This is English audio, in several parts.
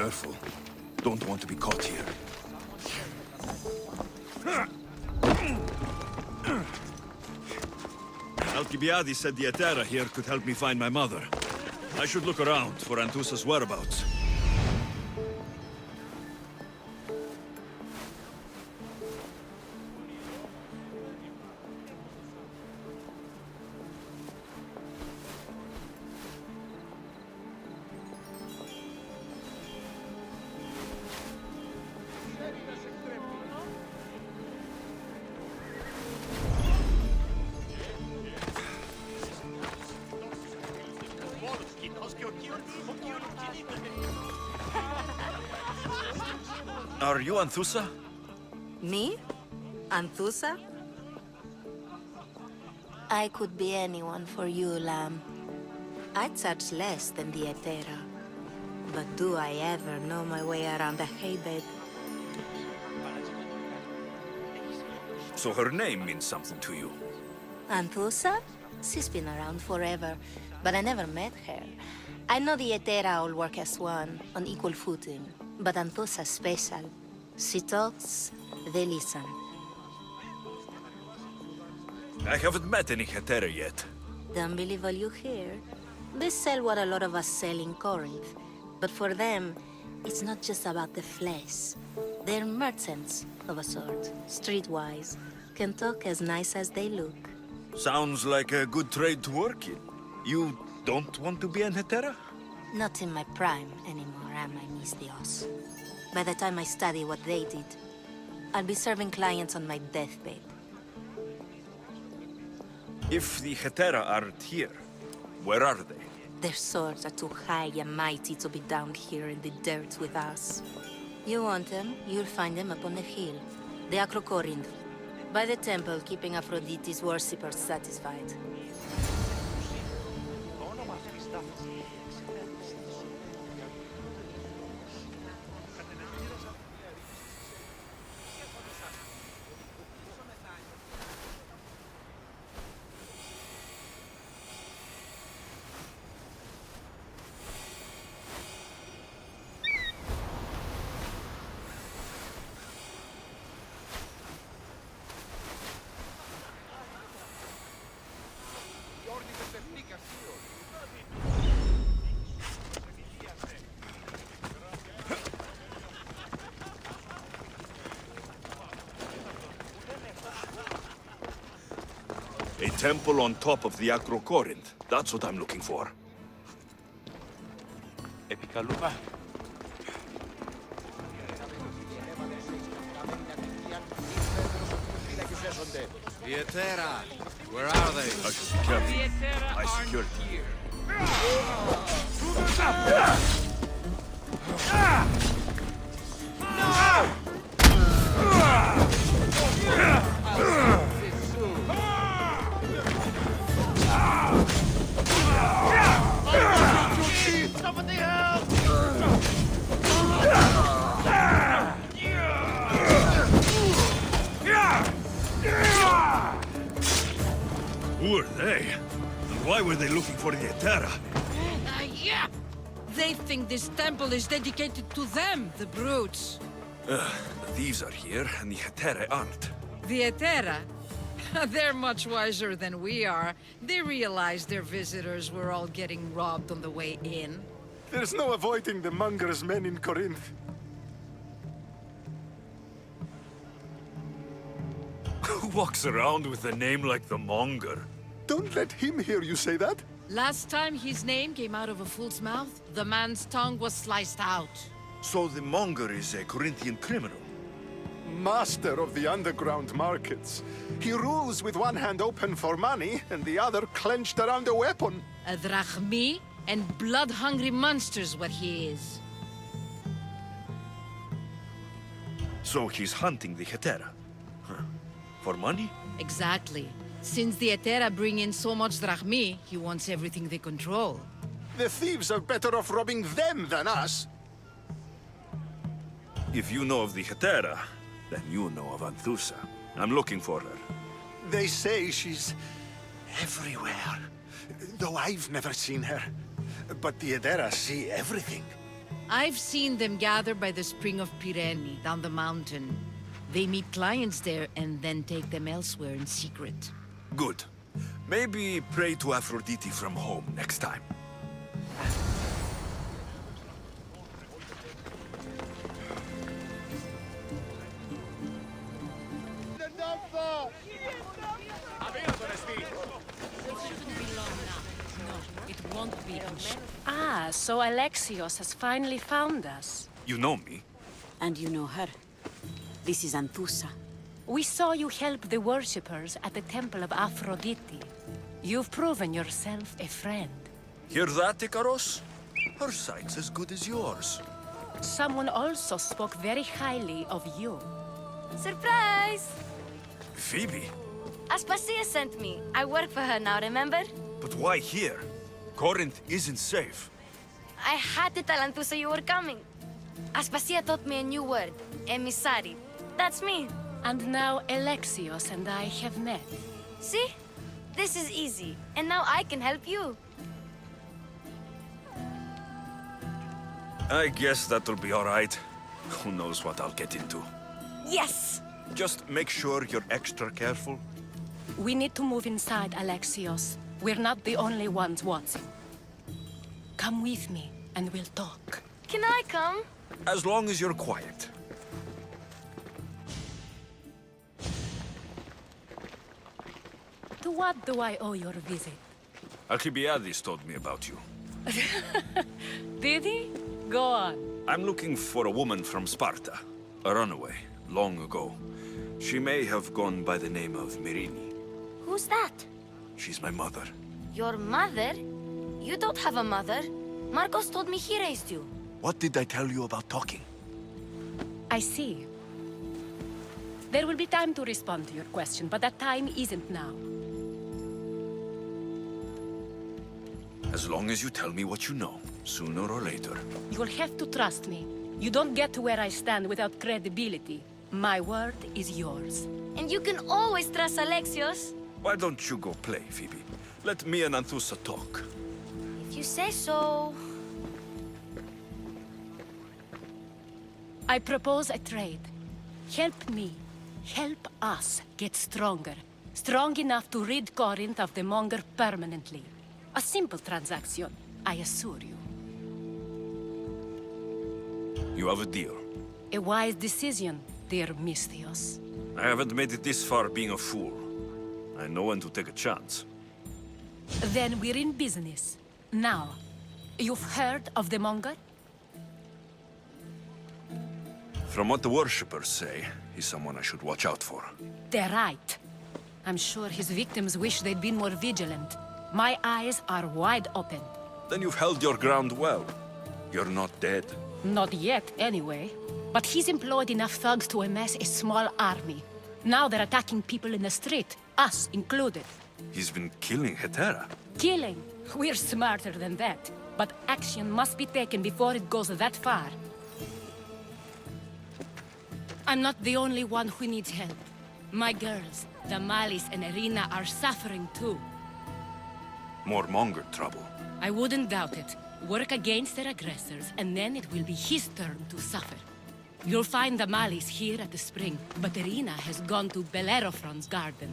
Careful. Don't want to be caught here. Alcibiades said the Etera here could help me find my mother. I should look around for Anthusa's whereabouts. Are you Anthusa? Me? Anthusa? I could be anyone for you, Lamb. I charge less than the Etera. But do I ever know my way around a haybed? So her name means something to you? Anthusa? She's been around forever, but I never met her. I know the Etera all work as one, on equal footing. But Anthusa's special. She talks, they listen. I haven't met any Hetera yet. Don't believe all you hear. They sell what a lot of us sell in Corinth. But for them, it's not just about the flesh. They're merchants, of a sort, streetwise. Can talk as nice as they look. Sounds like a good trade to work in. You don't want to be an Hetera? Not in my prime anymore, am I, Miss Dios? By the time I study what they did, I'll be serving clients on my deathbed. If the Hetera aren't here, where are they? Their swords are too high and mighty to be down here in the dirt with us. You want them, you'll find them up on the hill. The Acrocorinth. By the temple, keeping Aphrodite's worshippers satisfied. A temple on top of the Acrocorinth. That's what I'm looking for. Επικαλούμε. The Etera, where are they? I should be careful. I secured here. Who are they? And why were they looking for the Etera? Yeah! They think this temple is dedicated to them, the brutes. The thieves are here, and the Hetera aren't. The Etera? They're much wiser than we are. They realized their visitors were all getting robbed on the way in. There's no avoiding the monger's men in Corinth. Who walks around with a name like the Monger? Don't let him hear you say that. Last time his name came out of a fool's mouth, the man's tongue was sliced out. So the Monger is a Corinthian criminal? Master of the underground markets. He rules with one hand open for money and the other clenched around a weapon. A drachmi and blood-hungry monster's what he is. So he's hunting the Hetera? Huh. For money? Exactly. Since the Etera bring in so much drachmi, he wants everything they control. The thieves are better off robbing them than us. If you know of the Hetera, then you know of Anthusa. I'm looking for her. They say she's everywhere. Though I've never seen her. But the Etera see everything. I've seen them gather by the spring of Pirene, down the mountain. They meet clients there and then take them elsewhere in secret. Good. Maybe pray to Aphrodite from home next time. Ah, so Alexios has finally found us. You know me? And you know her. This is Anthusa. We saw you help the worshippers at the Temple of Aphrodite. You've proven yourself a friend. Hear that, Ikaros? Her sight's as good as yours. Someone also spoke very highly of you. Surprise! Phoebe? Aspasia sent me. I work for her now, remember? But why here? Corinth isn't safe. I had to tell Anthusa you were coming. Aspasia taught me a new word. Emissary. That's me. And now Alexios and I have met. See? This is easy. And now I can help you. I guess that'll be all right. Who knows what I'll get into. Yes! Just make sure you're extra careful. We need to move inside, Alexios. We're not the only ones watching. Come with me, and we'll talk. Can I come? As long as you're quiet. To what do I owe your visit? Alcibiades told me about you. Did he? Go on. I'm looking for a woman from Sparta. A runaway, long ago. She may have gone by the name of Myrine. Who's that? She's my mother. Your mother? You don't have a mother. Marcos told me he raised you. What did I tell you about talking? I see. There will be time to respond to your question, but that time isn't now. As long as you tell me what you know, sooner or later. You'll have to trust me. You don't get to where I stand without credibility. My word is yours. And you can always trust Alexios. Why don't you go play, Phoebe? Let me and Anthusa talk. If you say so... I propose a trade. Help me. Help us get stronger. Strong enough to rid Corinth of the Monger permanently. A simple transaction, I assure you. You have a deal. A wise decision, dear Misthios. I haven't made it this far being a fool. I know when to take a chance. Then we're in business. Now, you've heard of the Monger? From what the worshippers say, he's someone I should watch out for. They're right. I'm sure his victims wish they'd been more vigilant. My eyes are wide open. Then you've held your ground well. You're not dead. Not yet, anyway. But he's employed enough thugs to amass a small army. Now they're attacking people in the street, us included. He's been killing Hetera. Killing? We're smarter than that. But action must be taken before it goes that far. I'm not the only one who needs help. My girls, Damalis and Irina, are suffering too. More Monger trouble. I wouldn't doubt it. Work against their aggressors, and then it will be his turn to suffer. You'll find Damalis here at the spring, but Irina has gone to Bellerophon's garden.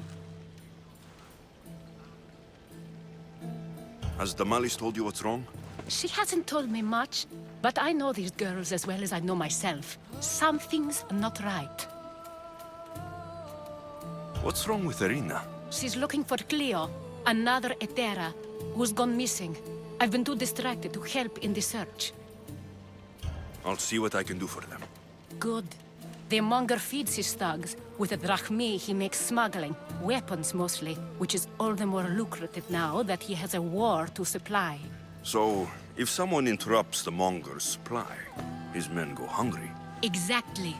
Has Damalis told you what's wrong? She hasn't told me much, but I know these girls as well as I know myself. Something's not right. What's wrong with Irina? She's looking for Cleo, another Hetera, who's gone missing. I've been too distracted to help in the search. I'll see what I can do for them. Good. The Monger feeds his thugs. With the drachmi, he makes smuggling. Weapons, mostly. Which is all the more lucrative now that he has a war to supply. So, if someone interrupts the Monger's supply, his men go hungry. Exactly.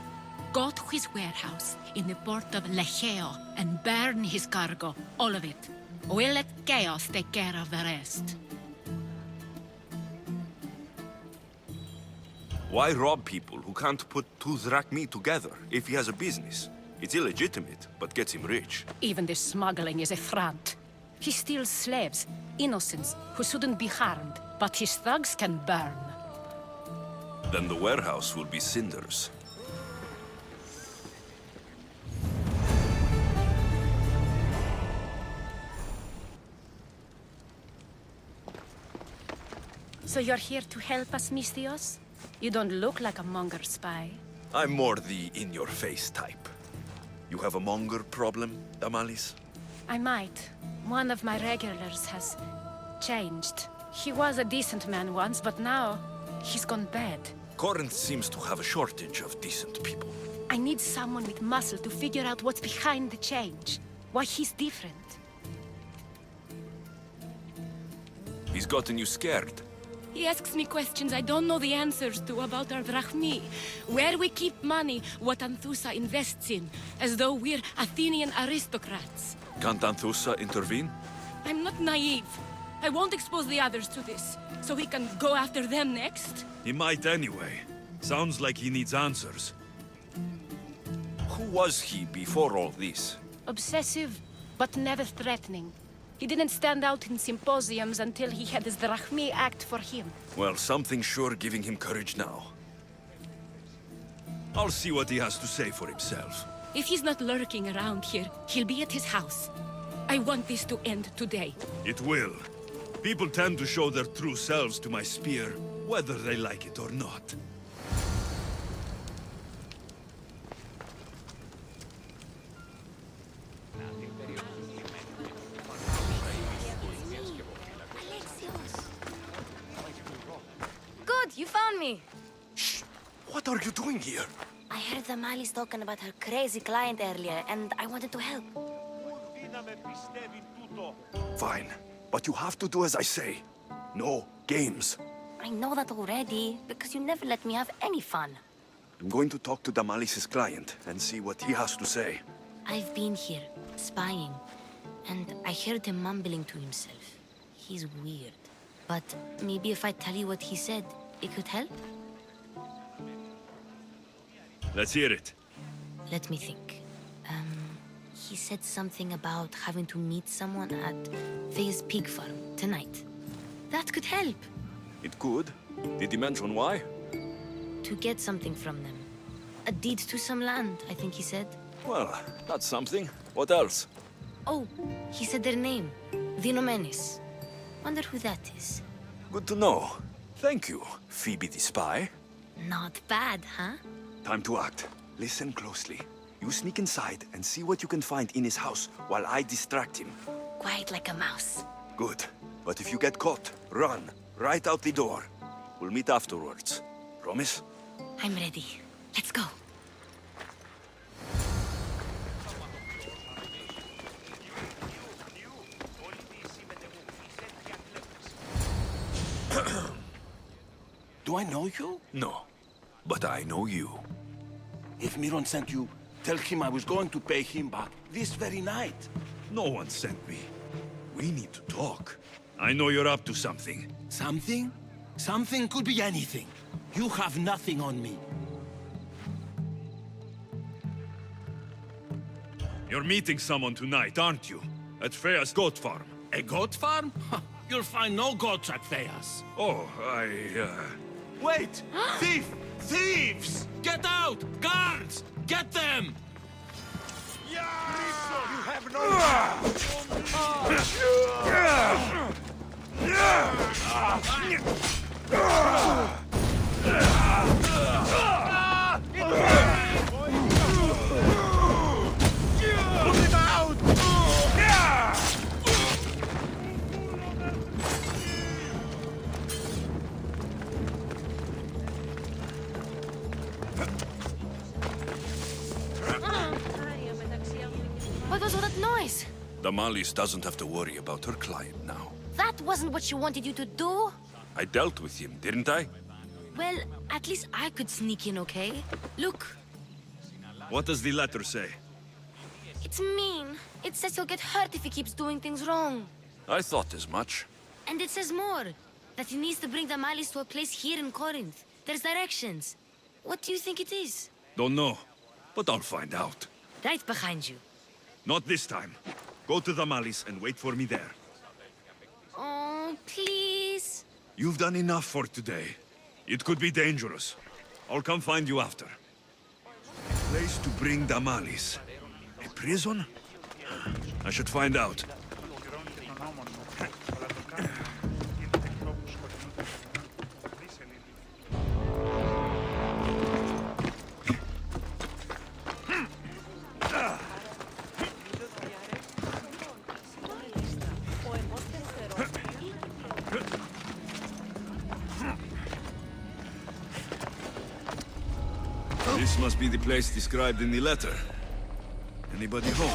Go to his warehouse in the port of Lecheo and burn his cargo. All of it. We'll let chaos take care of the rest. Why rob people who can't put two drachmi together if he has a business? It's illegitimate, but gets him rich. Even the smuggling is a front. He steals slaves, innocents, who shouldn't be harmed, but his thugs can burn. Then the warehouse will be cinders. So you're here to help us, Misthios? You don't look like a Monger spy. I'm more the in-your-face type. You have a monger problem, Damalis? I might. One of my regulars has changed. He was a decent man once, but now he's gone bad. Corinth seems to have a shortage of decent people. I need someone with muscle to figure out what's behind the change. Why he's different. He's gotten you scared. He asks me questions I don't know the answers to about our drachmi, where we keep money, what Anthusa invests in, as though we're Athenian aristocrats. Can't Anthusa intervene? I'm not naive. I won't expose the others to this, so he can go after them next. He might anyway. Sounds like he needs answers. Who was he before all this? Obsessive, but never threatening. He didn't stand out in symposiums until he had his drachmi act for him. Well, something's sure giving him courage now. I'll see what he has to say for himself. If he's not lurking around here, he'll be at his house. I want this to end today. It will. People tend to show their true selves to my spear, whether they like it or not. Good, you found me. Shh! What are you doing here? I heard the Mali's talking about her crazy client earlier, and I wanted to help. Fine, but you have to do as I say. No games. I know that already, because you never let me have any fun. I'm going to talk to Damalis' client and see what he has to say. I've been here, spying, and I heard him mumbling to himself. He's weird. But maybe if I tell you what he said, it could help? Let's hear it. Let me think. He said something about having to meet someone at Faye's pig farm tonight. That could help. It could. Did he mention why? To get something from them. A deed to some land, I think he said. Well, that's something. What else? Oh, he said their name. Vinomenes. Wonder who that is. Good to know. Thank you, Phoebe the spy. Not bad, huh? Time to act. Listen closely. You sneak inside and see what you can find in his house while I distract him. Quiet like a mouse. Good. But if you get caught, run. Right out the door. We'll meet afterwards. Promise? I'm ready. Let's go. Do I know you? No. But I know you. If Miron sent you, tell him I was going to pay him back this very night. No one sent me. We need to talk. I know you're up to something. Something? Something could be anything. You have nothing on me. You're meeting someone tonight, aren't you? At Freya's goat farm. A goat farm? You'll find no goats at Thea's. Oh, Wait! Thief! Thieves! Get out! Guards! Get them! You have no... Put him out! What was all that noise? Damalis doesn't have to worry about her client now. That wasn't what she wanted you to do. I dealt with him, didn't I? Well, at least I could sneak in, okay? Look, What does the letter say? it's mean. It says he'll get hurt if he keeps doing things wrong. I thought as much. And it says more. That he needs to bring the Malis to a place here in Corinth. There's directions. What do you think it is? Don't know, but I'll find out. Right behind you. Not this time. Go to Damalis and wait for me there. Oh, please. You've done enough for today. It could be dangerous. I'll come find you after. Place to bring Damalis. A prison? I should find out. This must be the place described in the letter. Anybody home?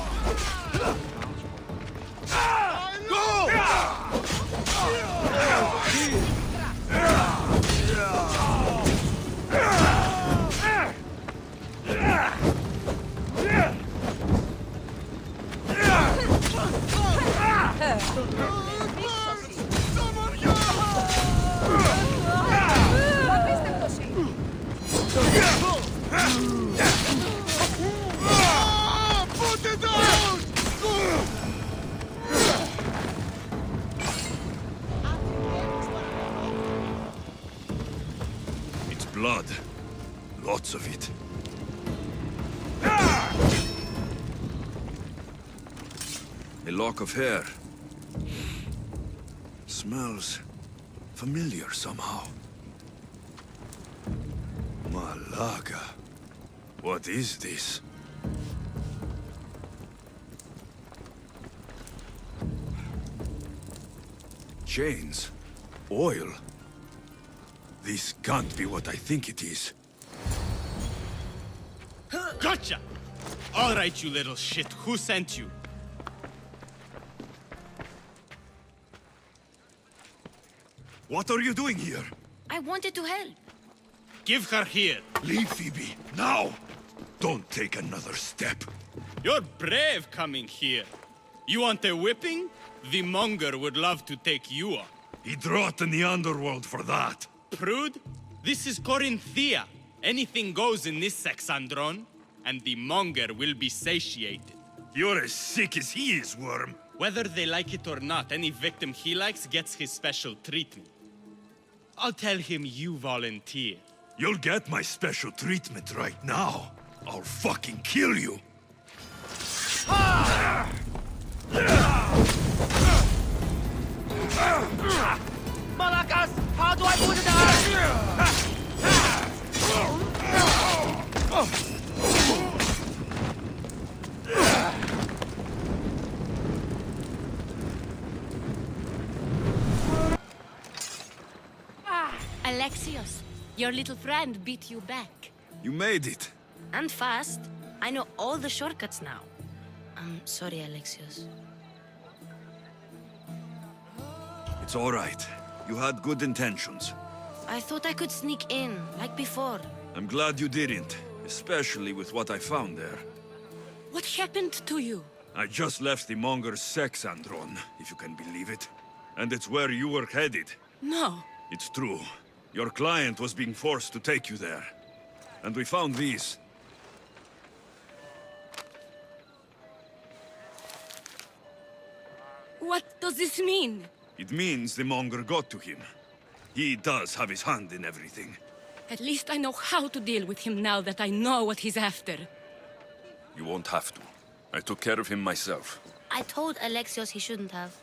It's blood. Lots of it. A lock of hair. Smells familiar somehow. Malaga. What is this? Chains. Oil. This can't be what I think it is. Gotcha! All right, you little shit. Who sent you? What are you doing here? I wanted to help. Give her here. Leave Phoebe, now! Don't take another step. You're brave coming here. You want a whipping? The monger would love to take you on. He'd rot in the underworld for that. Prude, this is Corinthia. Anything goes in this Sexandron, and the monger will be satiated. You're as sick as he is, Worm. Whether they like it or not, any victim he likes gets his special treatment. I'll tell him you volunteer. You'll get my special treatment right now. I'll fucking kill you. Malakas, how do I put it out? Alexios, your little friend beat you back. You made it. And fast. I know all the shortcuts now. I'm sorry, Alexios. It's all right. You had good intentions. I thought I could sneak in, like before. I'm glad you didn't, especially with what I found there. What happened to you? I just left the monger's Sexandron, if you can believe it. And it's where you were headed. No. It's true. Your client was being forced to take you there. And we found these. What does this mean? It means the monger got to him. He does have his hand in everything. At least I know how to deal with him now that I know what he's after. You won't have to. I took care of him myself. I told Alexios he shouldn't have.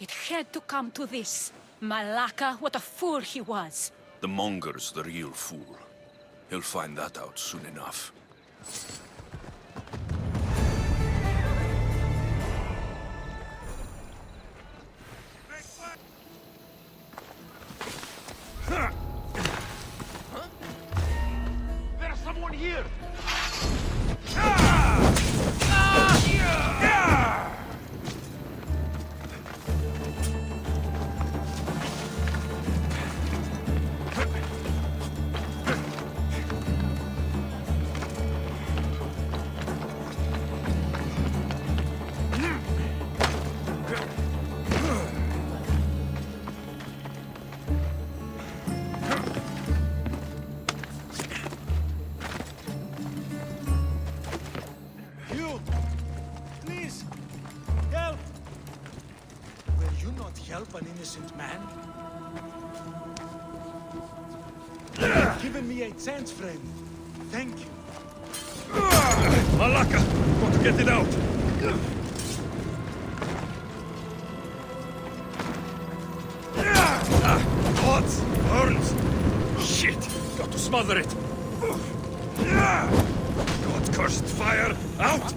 It had to come to this. Malaka, what a fool he was. The monger's the real fool. He'll find that out soon enough. There's someone here! You! Please! Help! Will you not help an innocent man? given me a chance, friend. Thank you. Malaka! Got to get it out! Thoughts! Burns! Shit! Got to smother it! God cursed fire! Out!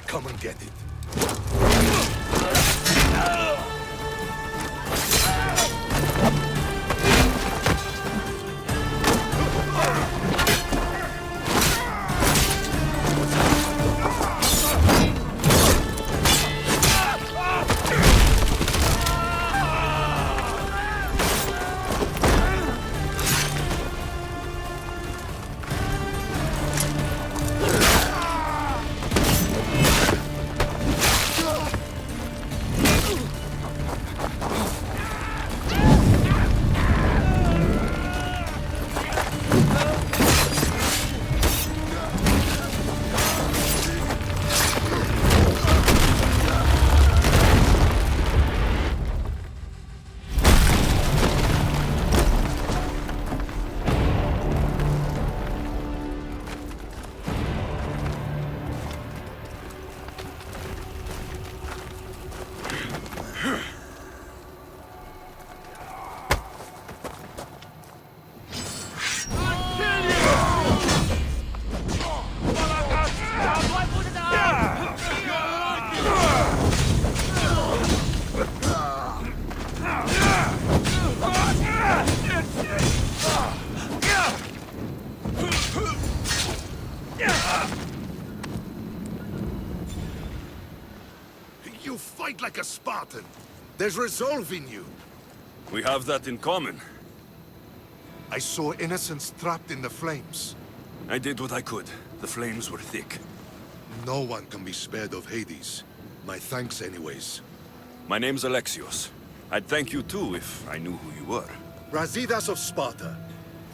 Come and get it. You fight like a Spartan. There's resolve in you. We have that in common. I saw innocents trapped in the flames. I did what I could. The flames were thick. No one can be spared of Hades. My thanks anyways. My name's Alexios. I'd thank you too if I knew who you were. Razidas of Sparta.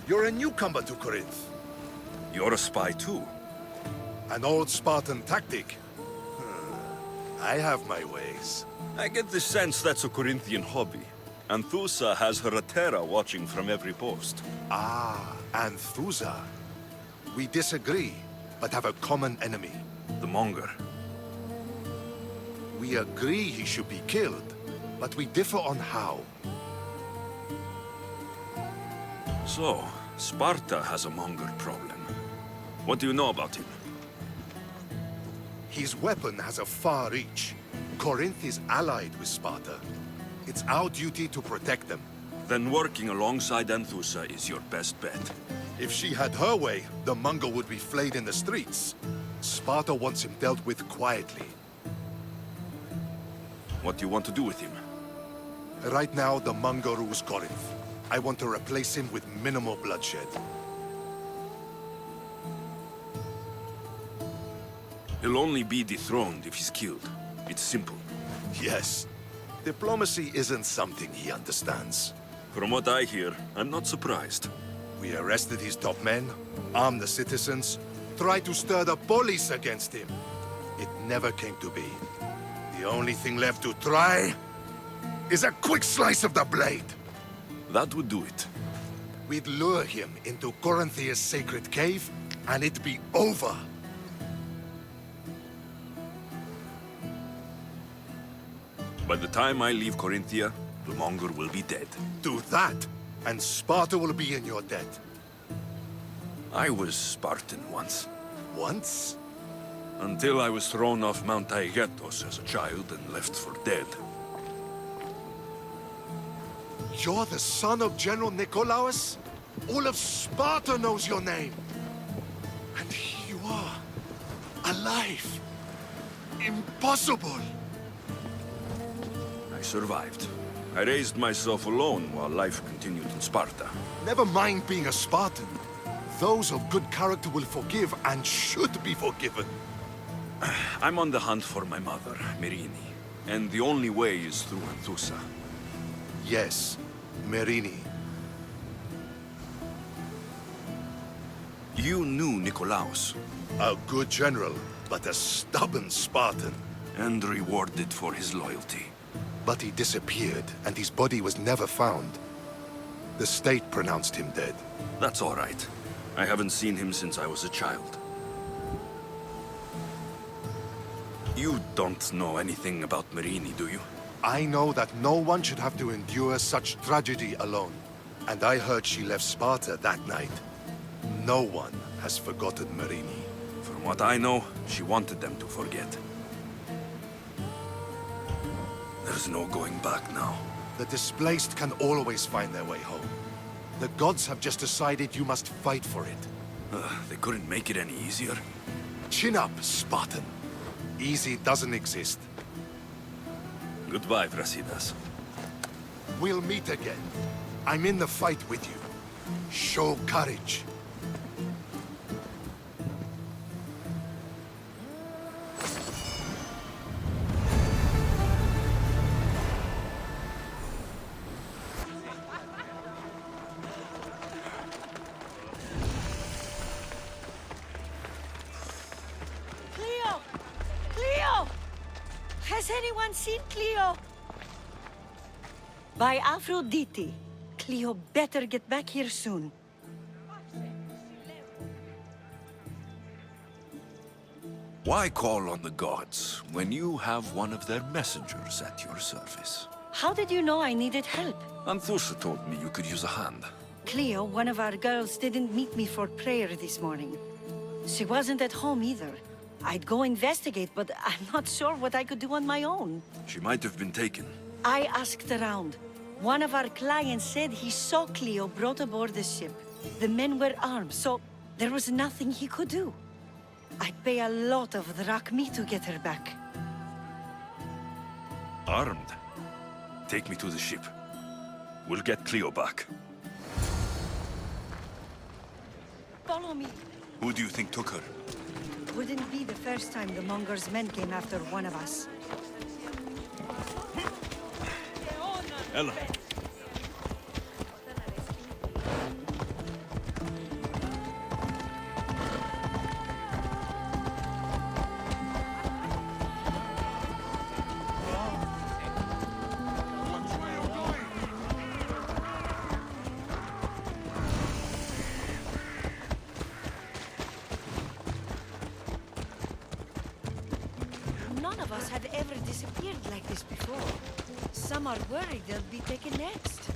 You're a newcomer to Corinth. You're a spy too. An old Spartan tactic. I have my ways. I get the sense that's a Corinthian hobby. Anthusa has her Atera watching from every post. Ah, Anthusa. We disagree, but have a common enemy. The Monger. We agree he should be killed, but we differ on how. So, Sparta has a Monger problem. What do you know about him? His weapon has a far reach. Corinth is allied with Sparta. It's our duty to protect them. Then working alongside Anthusa is your best bet. If she had her way, the Monger would be flayed in the streets. Sparta wants him dealt with quietly. What do you want to do with him? Right now, the Monger rules Corinth. I want to replace him with minimal bloodshed. He'll only be dethroned if he's killed. It's simple. Yes. Diplomacy isn't something he understands. From what I hear, I'm not surprised. We arrested his top men, armed the citizens, tried to stir the police against him. It never came to be. The only thing left to try is a quick slice of the blade. That would do it. We'd lure him into Corinthia's sacred cave, and it'd be over. By the time I leave Corinthia, the Mongol will be dead. Do that, and Sparta will be in your debt. I was Spartan once. Once? Until I was thrown off Mount Taygetos as a child and left for dead. You're the son of General Nikolaos? All of Sparta knows your name. And here you are, alive. Impossible. I survived. I raised myself alone while life continued in Sparta. Never mind being a Spartan. Those of good character will forgive and should be forgiven. I'm on the hunt for my mother, Merini. And the only way is through Anthusa. Yes, Merini. You knew Nikolaos. A good general, but a stubborn Spartan. And rewarded for his loyalty. But he disappeared, and his body was never found. The state pronounced him dead. That's all right. I haven't seen him since I was a child. You don't know anything about Merini, do you? I know that no one should have to endure such tragedy alone. And I heard she left Sparta that night. No one has forgotten Merini. From what I know, she wanted them to forget. There's no going back now. The displaced can always find their way home. The gods have just decided you must fight for it. They couldn't make it any easier. Chin up, Spartan. Easy doesn't exist. Goodbye, Brasidas. We'll meet again. I'm in the fight with you. Show courage. Has anyone seen Cleo? By Aphrodite. Cleo better get back here soon. Why call on the gods when you have one of their messengers at your service? How did you know I needed help? Anthusa told me you could use a hand. Cleo, one of our girls, didn't meet me for prayer this morning. She wasn't at home either. I'd go investigate, but I'm not sure what I could do on my own. She might have been taken. I asked around. One of our clients said he saw Cleo brought aboard the ship. The men were armed, so there was nothing he could do. I'd pay a lot of drachmi to get her back. Armed? Take me to the ship. We'll get Cleo back. Follow me. Who do you think took her? Wouldn't be the first time the Monger's men came after one of us. Ella. None of us have ever disappeared like this before. Some are worried they'll be taken next.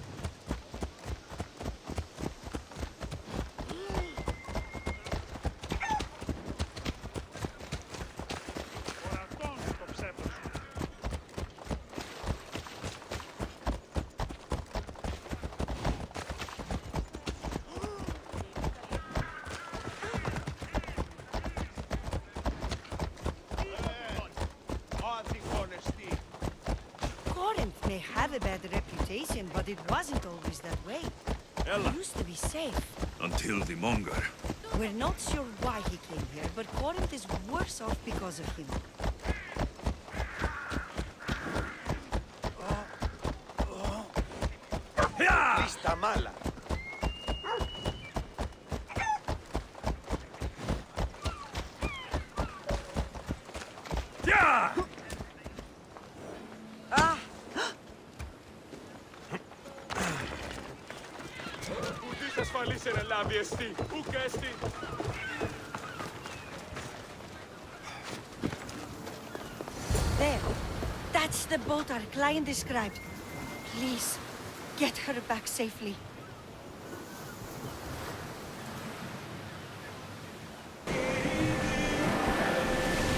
Corinth may have a bad reputation, but it wasn't always that way. Ella. It used to be safe. Until the Monger. We're not sure why he came here, but Corinth is worse off because of him. Lista mala. There. That's the boat our client described. Please, get her back safely.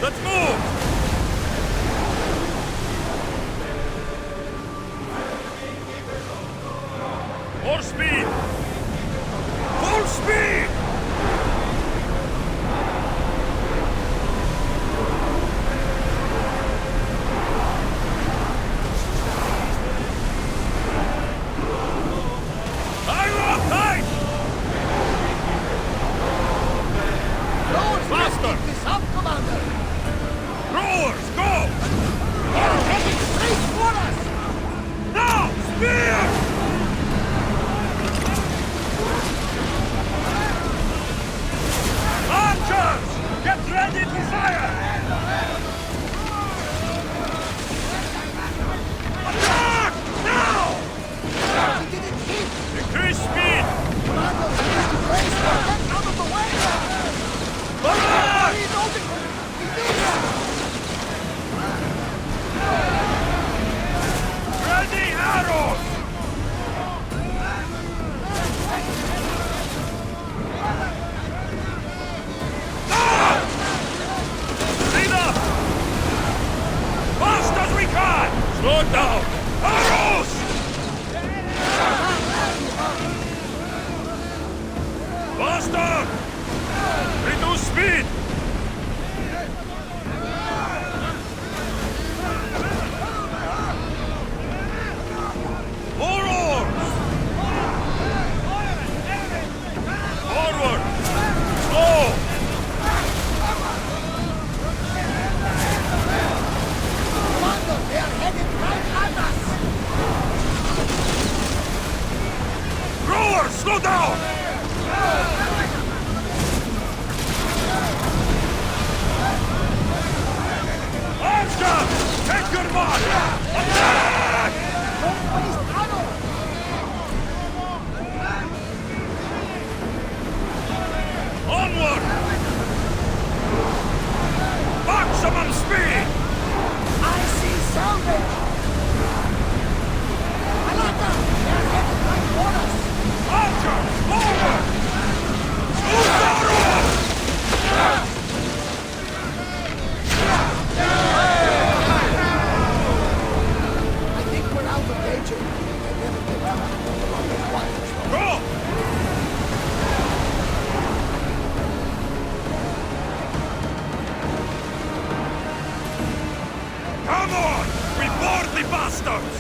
Let's move! More speed! Full speed! Slow down! Arrows! Faster! Reduce speed! More oars! Forward! Slow! They are headed right at us! Rowers, slow down! Archer! Take your mark! Attack! Don't waste ammo! Onward! Maximum speed! I see salvage! Alata! They're headed right for us! Archer! Forward! Usaru! I think we're out of danger. I better get to Go! Come on! We board the bastards!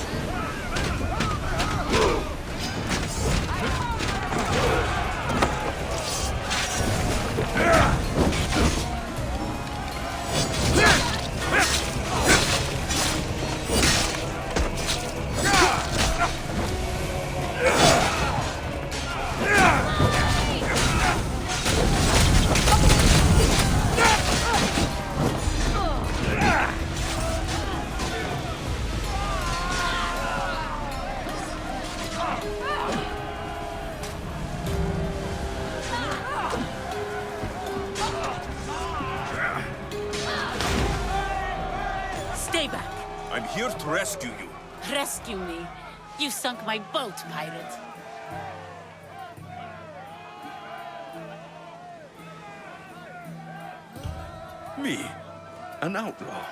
Stay back. I'm here to rescue you. Rescue me. You sunk my boat, pirate. Me? An outlaw?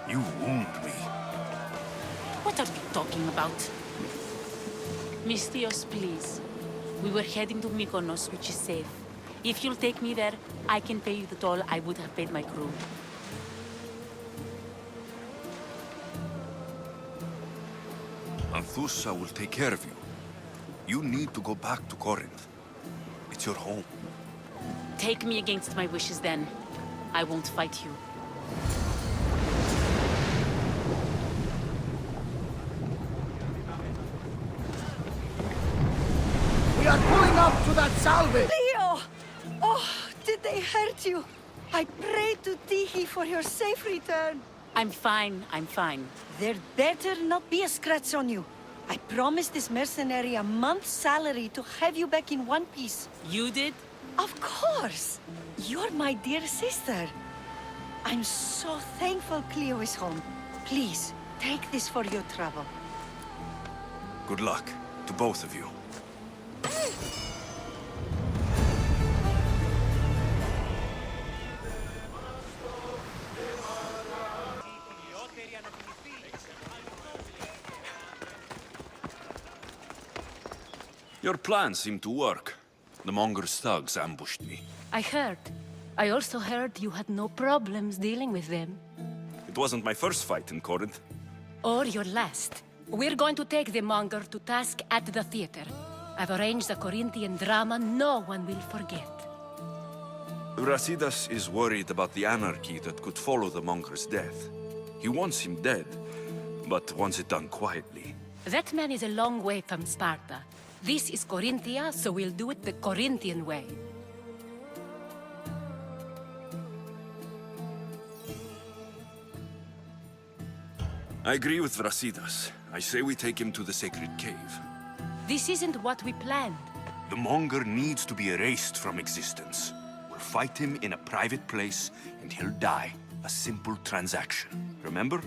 You wound me. What are you talking about? Mystios, please. We were heading to Mykonos, which is safe. If you'll take me there, I can pay you the toll I would have paid my crew. Anthusa will take care of you. You need to go back to Corinth. It's your home. Take me against my wishes then. I won't fight you. We are pulling up to that salvage! Leo! Oh, did they hurt you? I prayed to Tihi for your safe return. I'm fine, I'm fine. There better not be a scratch on you. I promised this mercenary a month's salary to have you back in one piece. You did? Of course! You're my dear sister. I'm so thankful Cleo is home. Please, take this for your trouble. Good luck to both of you. Your plan seemed to work. The Monger's thugs ambushed me. I heard. I also heard you had no problems dealing with them. It wasn't my first fight in Corinth. Or your last. We're going to take the Monger to task at the theater. I've arranged a Corinthian drama no one will forget. Brasidas is worried about the anarchy that could follow the Monger's death. He wants him dead, but wants it done quietly. That man is a long way from Sparta. This is Corinthia, so we'll do it the Corinthian way. I agree with Brasidas. I say we take him to the sacred cave. This isn't what we planned. The Monger needs to be erased from existence. We'll fight him in a private place, and he'll die. A simple transaction. Remember?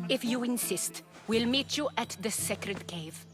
If you insist, we'll meet you at the sacred cave.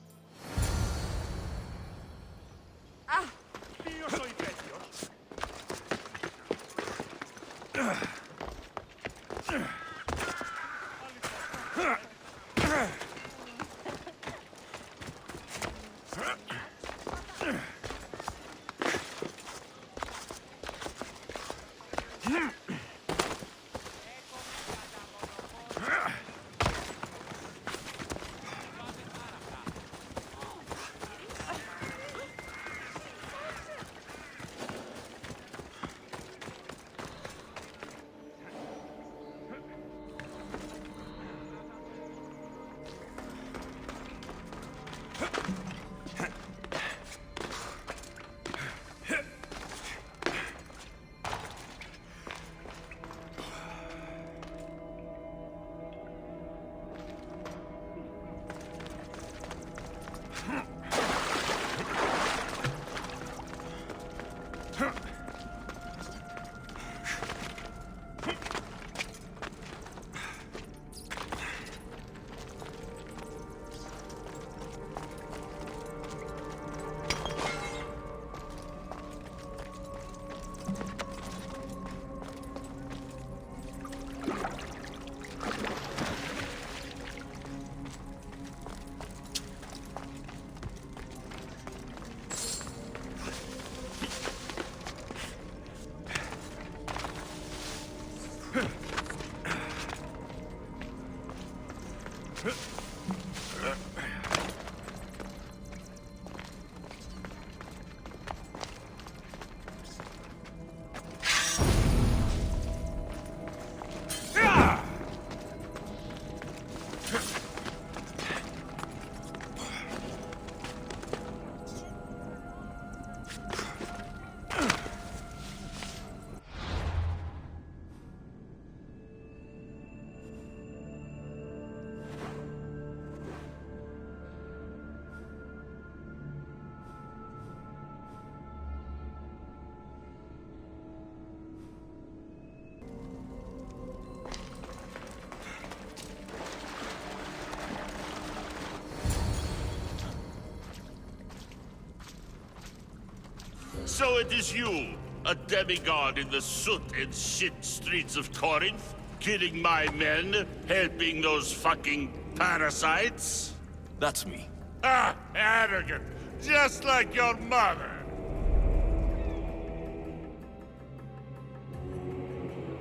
So it is you, a demigod in the soot and shit streets of Corinth, killing my men, helping those fucking parasites? That's me. Ah, arrogant, just like your mother.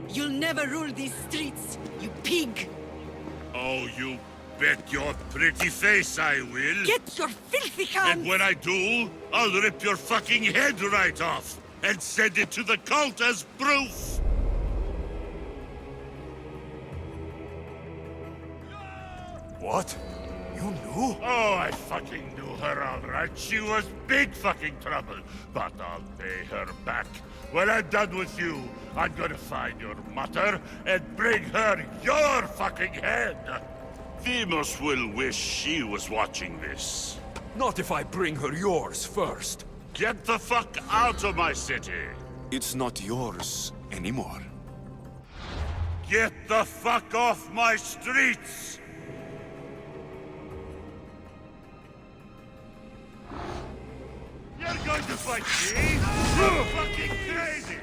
You'll never rule these streets, you pig! Oh, you bet your pretty face I will. Get your filthy hands! And when I do, I'll rip your fucking head right off and send it to the cult as proof. What? You knew? Oh, I fucking knew her all right. She was big fucking trouble. But I'll pay her back. When I'm done with you, I'm gonna find your mother and bring her your fucking head. Demos will wish she was watching this. Not if I bring her yours first. Get the fuck out of my city! It's not yours anymore. Get the fuck off my streets! You're going to fight me? You're fucking crazy!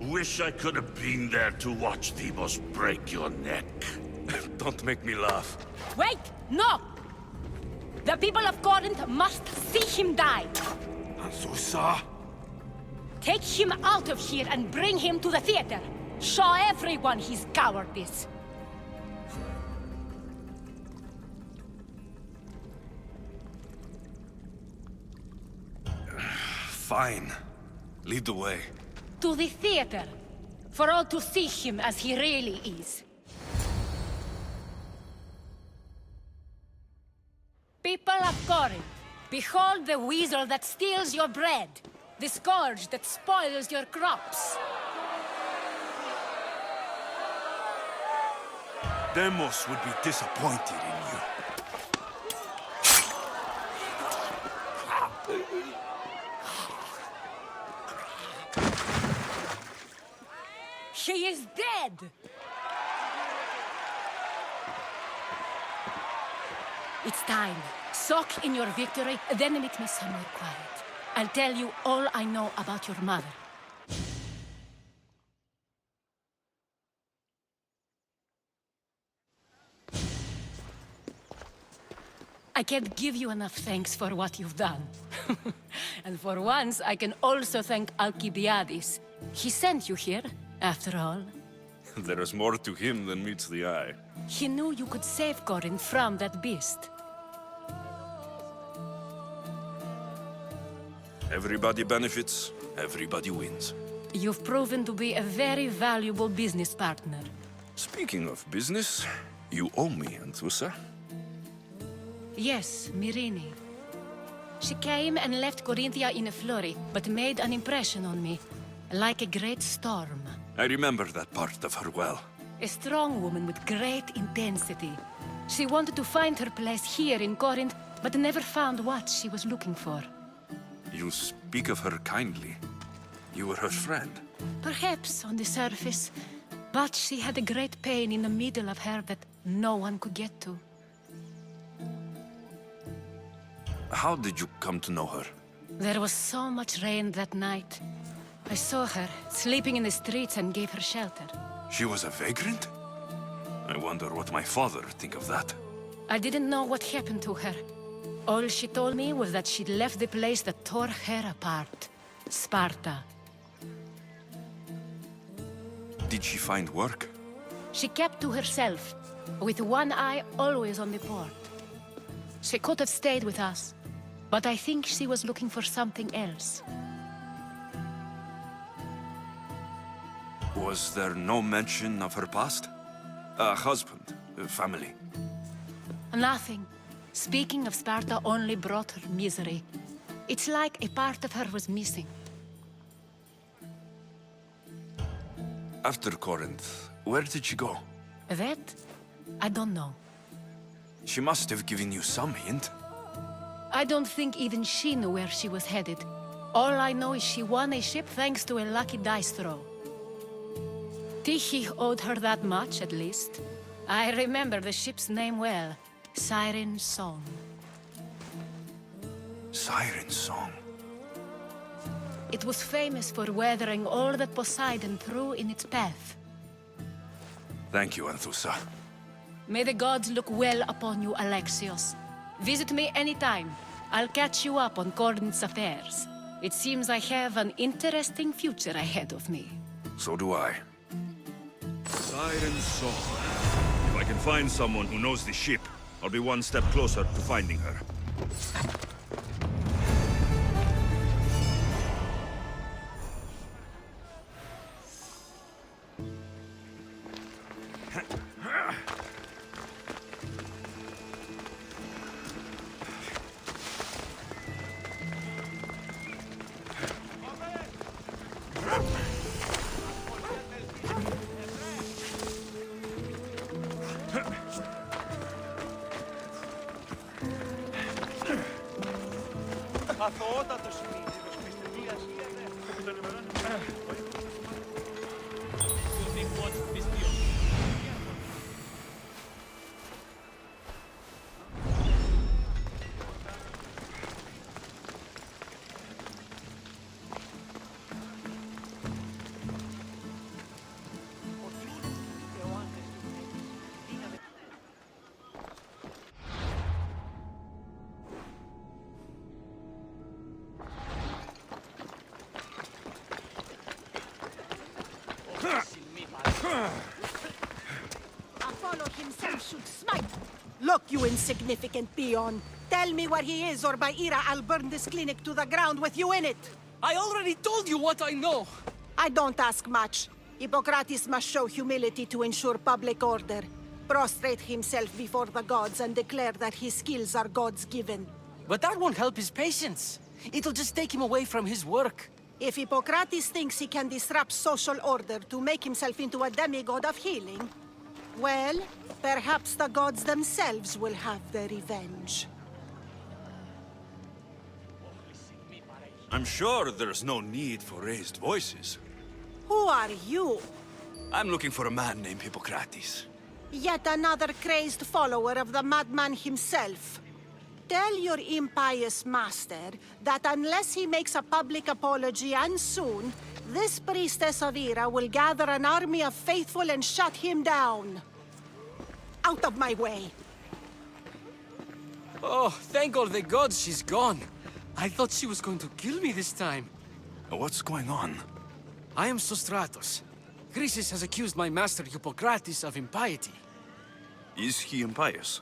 Wish I could have been there to watch Demos break your neck. Don't make me laugh. Wait! No! The people of Corinth must see him die! Anzusa? Take him out of here and bring him to the theater! Show everyone his cowardice! Fine. Lead the way. To the theater! For all to see him as he really is. People of Corinth, behold the weasel that steals your bread, the scourge that spoils your crops. Demos would be disappointed in you. He is dead! It's time. Soak in your victory, then meet me somewhere quiet. I'll tell you all I know about your mother. I can't give you enough thanks for what you've done. And for once, I can also thank Alcibiades. He sent you here, after all. There is more to him than meets the eye. He knew you could save Corinth from that beast. Everybody benefits, everybody wins. You've proven to be a very valuable business partner. Speaking of business, you owe me, Anthusa. Yes, Myrine. She came and left Corinthia in a flurry, but made an impression on me, like a great storm. I remember that part of her well. A strong woman with great intensity. She wanted to find her place here in Corinth, but never found what she was looking for. You speak of her kindly. You were her friend. Perhaps on the surface, but she had a great pain in the middle of her that no one could get to. How did you come to know her? There was so much rain that night. I saw her, sleeping in the streets, and gave her shelter. She was a vagrant? I wonder what my father think of that. I didn't know what happened to her. All she told me was that she'd left the place that tore her apart. Sparta. Did she find work? She kept to herself, with one eye always on the port. She could have stayed with us, but I think she was looking for something else. Was there no mention of her past? A husband, a family? Nothing. Speaking of Sparta only brought her misery. It's like a part of her was missing. After Corinth, where did she go? That? I don't know. She must have given you some hint. I don't think even she knew where she was headed. All I know is she won a ship thanks to a lucky dice throw. Tyche owed her that much, at least. I remember the ship's name well. Siren Song. Siren Song. It was famous for weathering all that Poseidon threw in its path. Thank you, Anthusa. May the gods look well upon you, Alexios. Visit me anytime. I'll catch you up on Corinth's affairs. It seems I have an interesting future ahead of me. So do I. Siren Song. If I can find someone who knows the ship, I'll be one step closer to finding her. Apollo himself should smite. Look, you insignificant peon. Tell me where he is, or by Ira, I'll burn this clinic to the ground with you in it. I already told you what I know. I don't ask much. Hippocrates must show humility to ensure public order. Prostrate himself before the gods and declare that his skills are gods given. But that won't help his patients. It'll just take him away from his work. If Hippocrates thinks he can disrupt social order to make himself into a demigod of healing, well, perhaps the gods themselves will have their revenge. I'm sure there's no need for raised voices. Who are you? I'm looking for a man named Hippocrates. Yet another crazed follower of the madman himself. Tell your impious master that unless he makes a public apology, and soon, this priestess of Ira will gather an army of faithful and shut him down. Out of my way! Oh, thank all the gods she's gone. I thought she was going to kill me this time. What's going on? I am Sostratos. Chrysis has accused my master Hippocrates of impiety. Is he impious?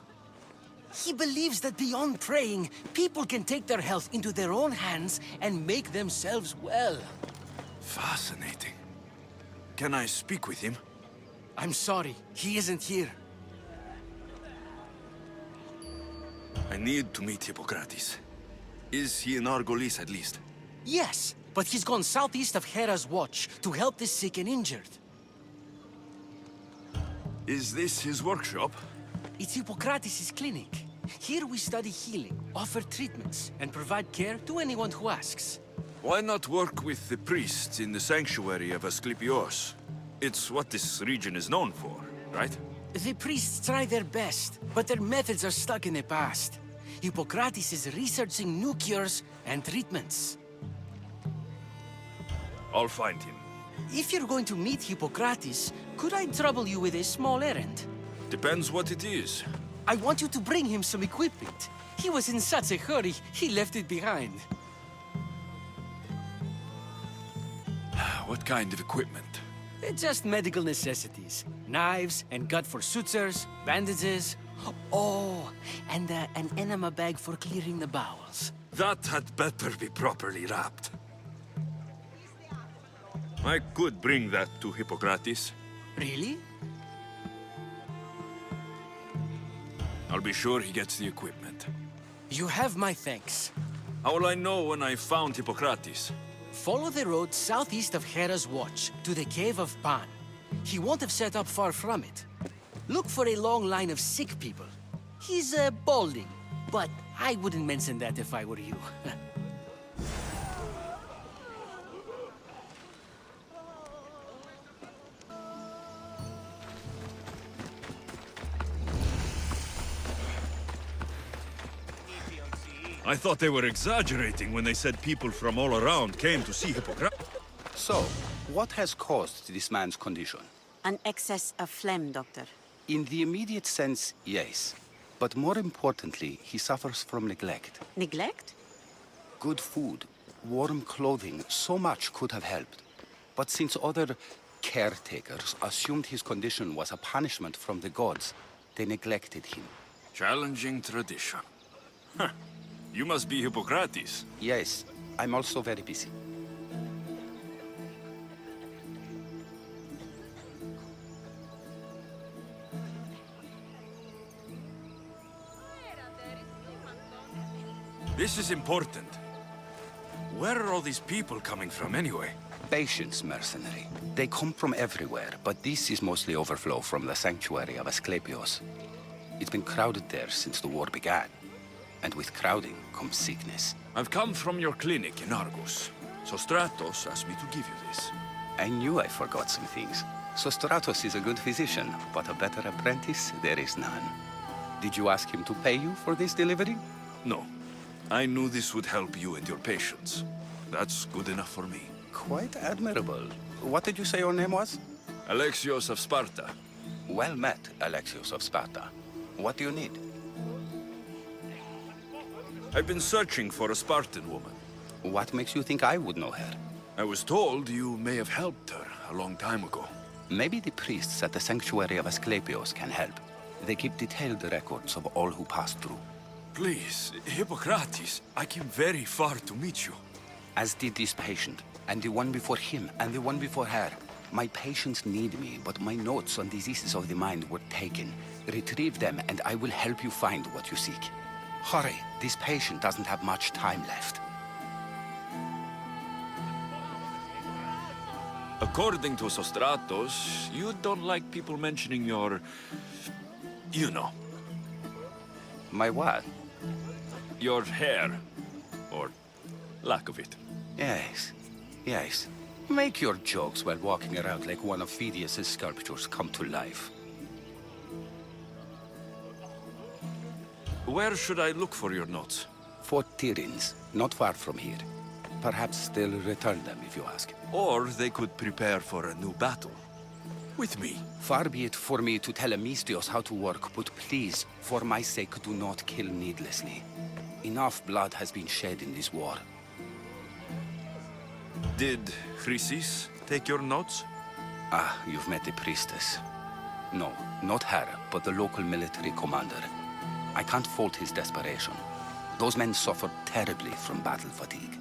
He believes that beyond praying, people can take their health into their own hands and make themselves well. Fascinating. Can I speak with him? I'm sorry, he isn't here. I need to meet Hippocrates. Is he in Argolis at least? Yes, but he's gone southeast of Hera's Watch to help the sick and injured. Is this his workshop? It's Hippocrates' clinic. Here we study healing, offer treatments, and provide care to anyone who asks. Why not work with the priests in the sanctuary of Asclepios? It's what this region is known for, right? The priests try their best, but their methods are stuck in the past. Hippocrates is researching new cures and treatments. I'll find him. If you're going to meet Hippocrates, could I trouble you with a small errand? Depends what it is. I want you to bring him some equipment. He was in such a hurry, he left it behind. What kind of equipment? Just medical necessities. Knives and gut for sutures, bandages. Oh, and an enema bag for clearing the bowels. That had better be properly wrapped. I could bring that to Hippocrates. Really? I'll be sure he gets the equipment. You have my thanks. How will I know when I've found Hippocrates? Follow the road southeast of Hera's Watch to the Cave of Pan. He won't have set up far from it. Look for a long line of sick people. He's balding, but I wouldn't mention that if I were you. I thought they were exaggerating when they said people from all around came to see Hippocrates. So, what has caused this man's condition? An excess of phlegm, Doctor. In the immediate sense, yes. But more importantly, he suffers from neglect. Neglect? Good food, warm clothing, so much could have helped. But since other caretakers assumed his condition was a punishment from the gods, they neglected him. Challenging tradition. Huh. You must be Hippocrates. Yes, I'm also very busy. This is important. Where are all these people coming from anyway? Patience, mercenary. They come from everywhere, but this is mostly overflow from the sanctuary of Asclepios. It's been crowded there since the war began. And with crowding comes sickness. I've come from your clinic in Argos. Sostratos asked me to give you this. I knew I forgot some things. Sostratos is a good physician, but a better apprentice there is none. Did you ask him to pay you for this delivery? No. I knew this would help you and your patients. That's good enough for me. Quite admirable. What did you say your name was? Alexios of Sparta. Well met, Alexios of Sparta. What do you need? I've been searching for a Spartan woman. What makes you think I would know her? I was told you may have helped her a long time ago. Maybe the priests at the sanctuary of Asclepios can help. They keep detailed records of all who pass through. Please, Hippocrates, I came very far to meet you. As did this patient, and the one before him, and the one before her. My patients need me, but my notes on diseases of the mind were taken. Retrieve them, and I will help you find what you seek. Hurry, this patient doesn't have much time left. According to Sostratos, you don't like people mentioning your... you know. My what? Your hair. Or lack of it. Yes, yes. Make your jokes while walking around like one of Phidias' sculptures come to life. Where should I look for your notes? Fort Tyrins, not far from here. Perhaps they'll return them if you ask. Or they could prepare for a new battle. With me. Far be it for me to tell Amistios how to work, but please, for my sake, do not kill needlessly. Enough blood has been shed in this war. Did Chrysis take your notes? Ah, you've met the priestess. No, not her, but the local military commander. I can't fault his desperation. Those men suffered terribly from battle fatigue.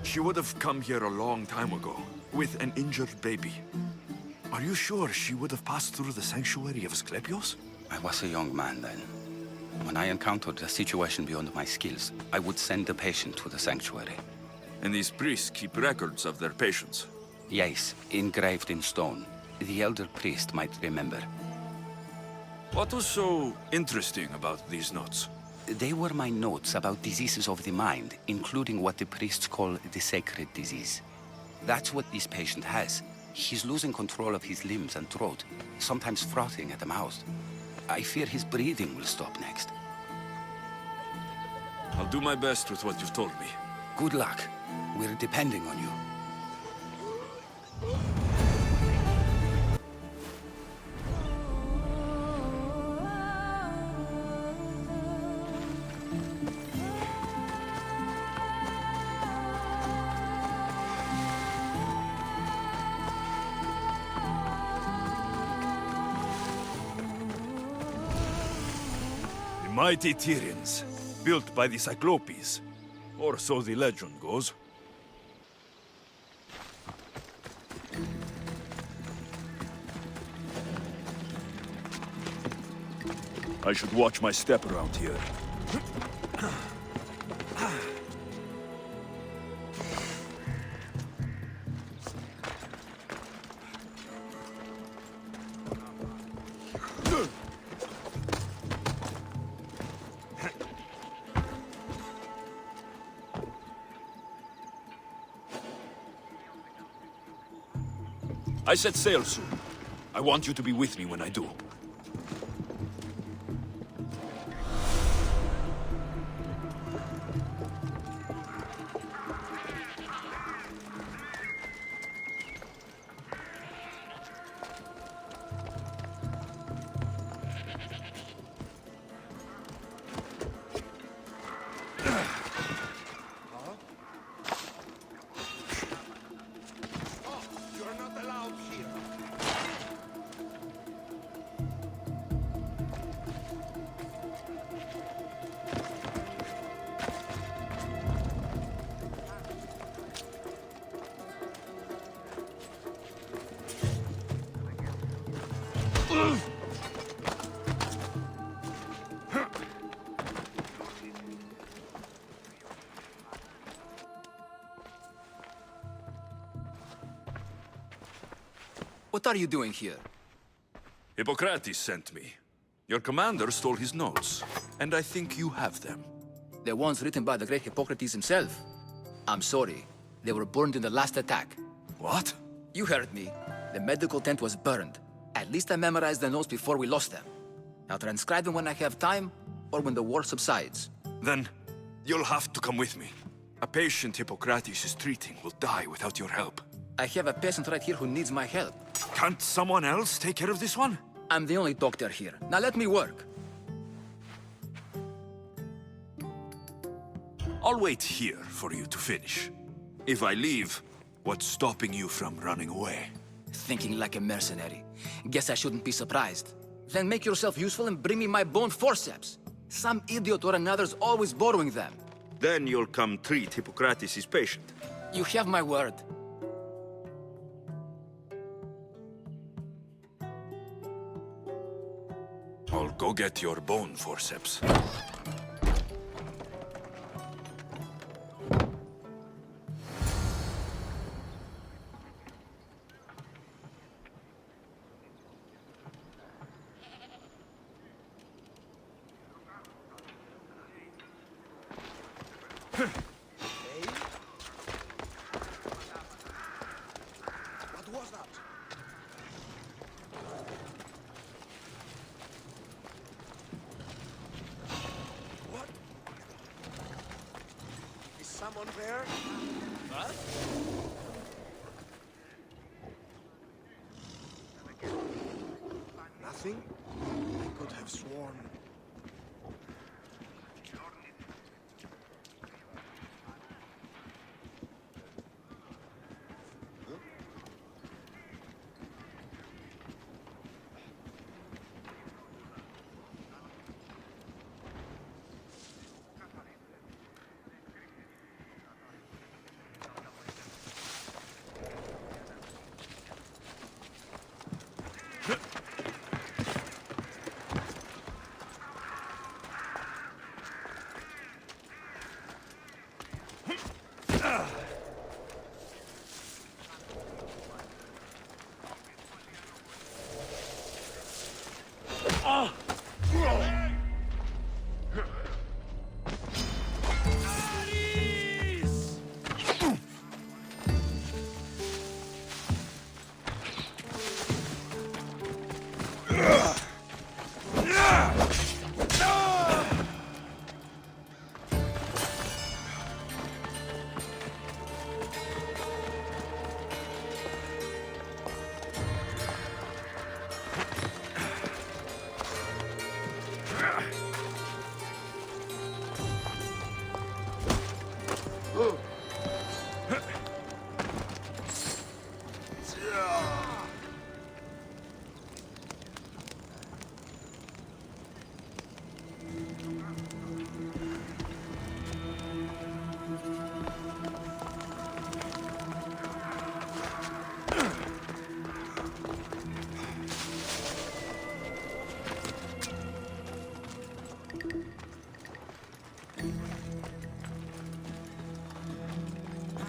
She would have come here a long time ago, with an injured baby. Are you sure she would have passed through the sanctuary of Asclepios? I was a young man then. When I encountered a situation beyond my skills, I would send the patient to the sanctuary. And these priests keep records of their patients? Yes, engraved in stone. The elder priest might remember. What was so interesting about these notes? They were my notes about diseases of the mind, including what the priests call the sacred disease. That's what this patient has. He's losing control of his limbs and throat, sometimes frothing at the mouth. I fear his breathing will stop next. I'll do my best with what you've told me. Good luck. We're depending on you. Mighty Tyrians, built by the Cyclopes, or so the legend goes. I should watch my step around here. I set sail soon. I want you to be with me when I do. What are you doing here? Hippocrates sent me. Your commander stole his notes, and I think you have them. The ones written by the great Hippocrates himself. I'm sorry. They were burned in the last attack. What? You heard me. The medical tent was burned. At least I memorized the notes before we lost them. I'll transcribe them when I have time, or when the war subsides. Then, you'll have to come with me. A patient Hippocrates is treating will die without your help. I have a patient right here who needs my help. Can't someone else take care of this one? I'm the only doctor here. Now let me work. I'll wait here for you to finish. If I leave, what's stopping you from running away? Thinking like a mercenary. Guess I shouldn't be surprised. Then make yourself useful and bring me my bone forceps. Some idiot or another's always borrowing them. Then you'll come treat Hippocrates' patient. You have my word. I'll go get your bone forceps. What was that? What? Is someone there? Huh? Nothing? I could have sworn.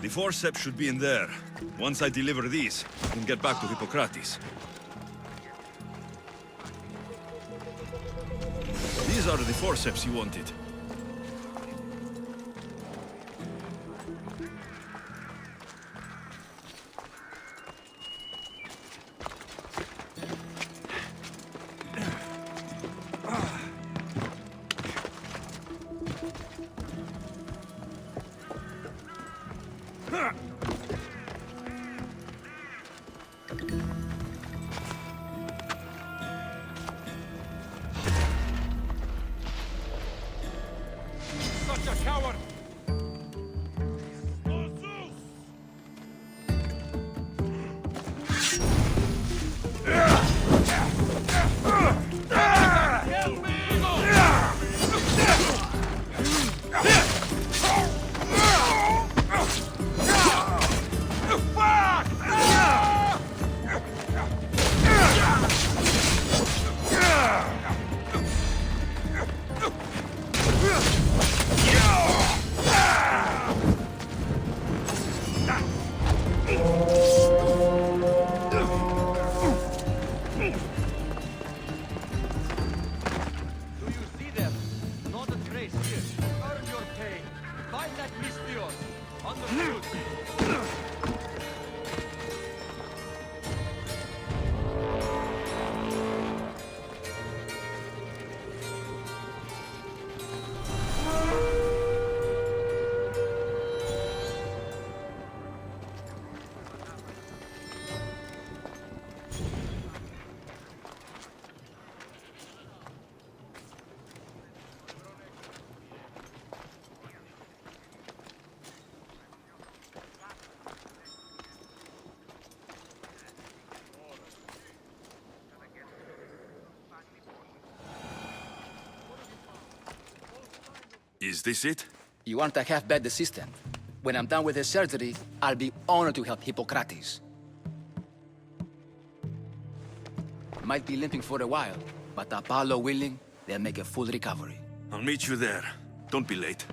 The forceps should be in there. Once I deliver these, I can get back to Hippocrates. These are the forceps you wanted. Such a coward! Is this it? You aren't a half-bad assistant. When I'm done with the surgery, I'll be honored to help Hippocrates. Might be limping for a while, but Apollo willing, they'll make a full recovery. I'll meet you there. Don't be late.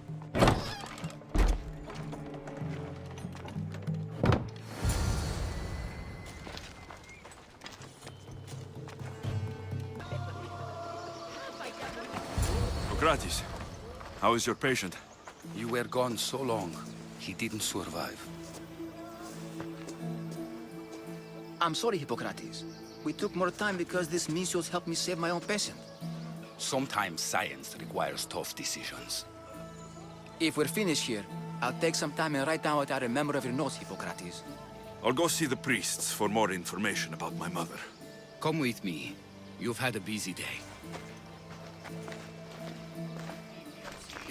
Hippocrates, how is your patient? You were gone so long, he didn't survive. I'm sorry, Hippocrates. We took more time because this Misios helped me save my own patient. Sometimes science requires tough decisions. If we're finished here, I'll take some time and write down what I remember of your notes, Hippocrates. I'll go see the priests for more information about my mother. Come with me. You've had a busy day.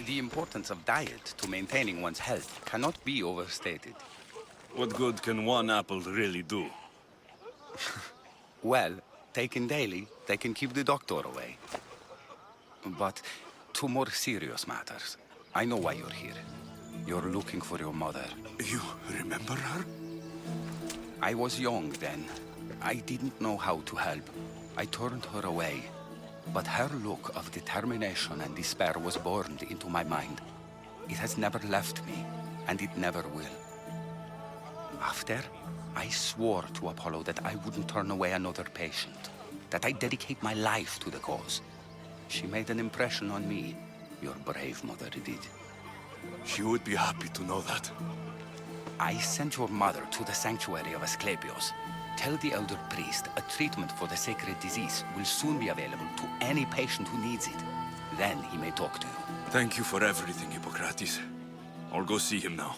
The importance of diet to maintaining one's health cannot be overstated. What good can one apple really do? Well, taken daily, they can keep the doctor away. But to more serious matters, I know why you're here. You're looking for your mother. You remember her? I was young then. I didn't know how to help. I turned her away. But her look of determination and despair was burned into my mind. It has never left me, and it never will. After, I swore to Apollo that I wouldn't turn away another patient, that I'd dedicate my life to the cause. She made an impression on me. Your brave mother did. She would be happy to know that. I sent your mother to the sanctuary of Asclepios. Tell the elder priest a treatment for the sacred disease will soon be available to any patient who needs it. Then he may talk to you. Thank you for everything, Hippocrates. I'll go see him now.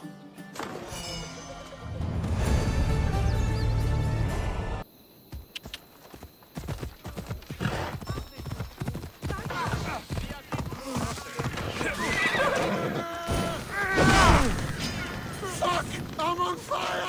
Fuck! I'm on fire!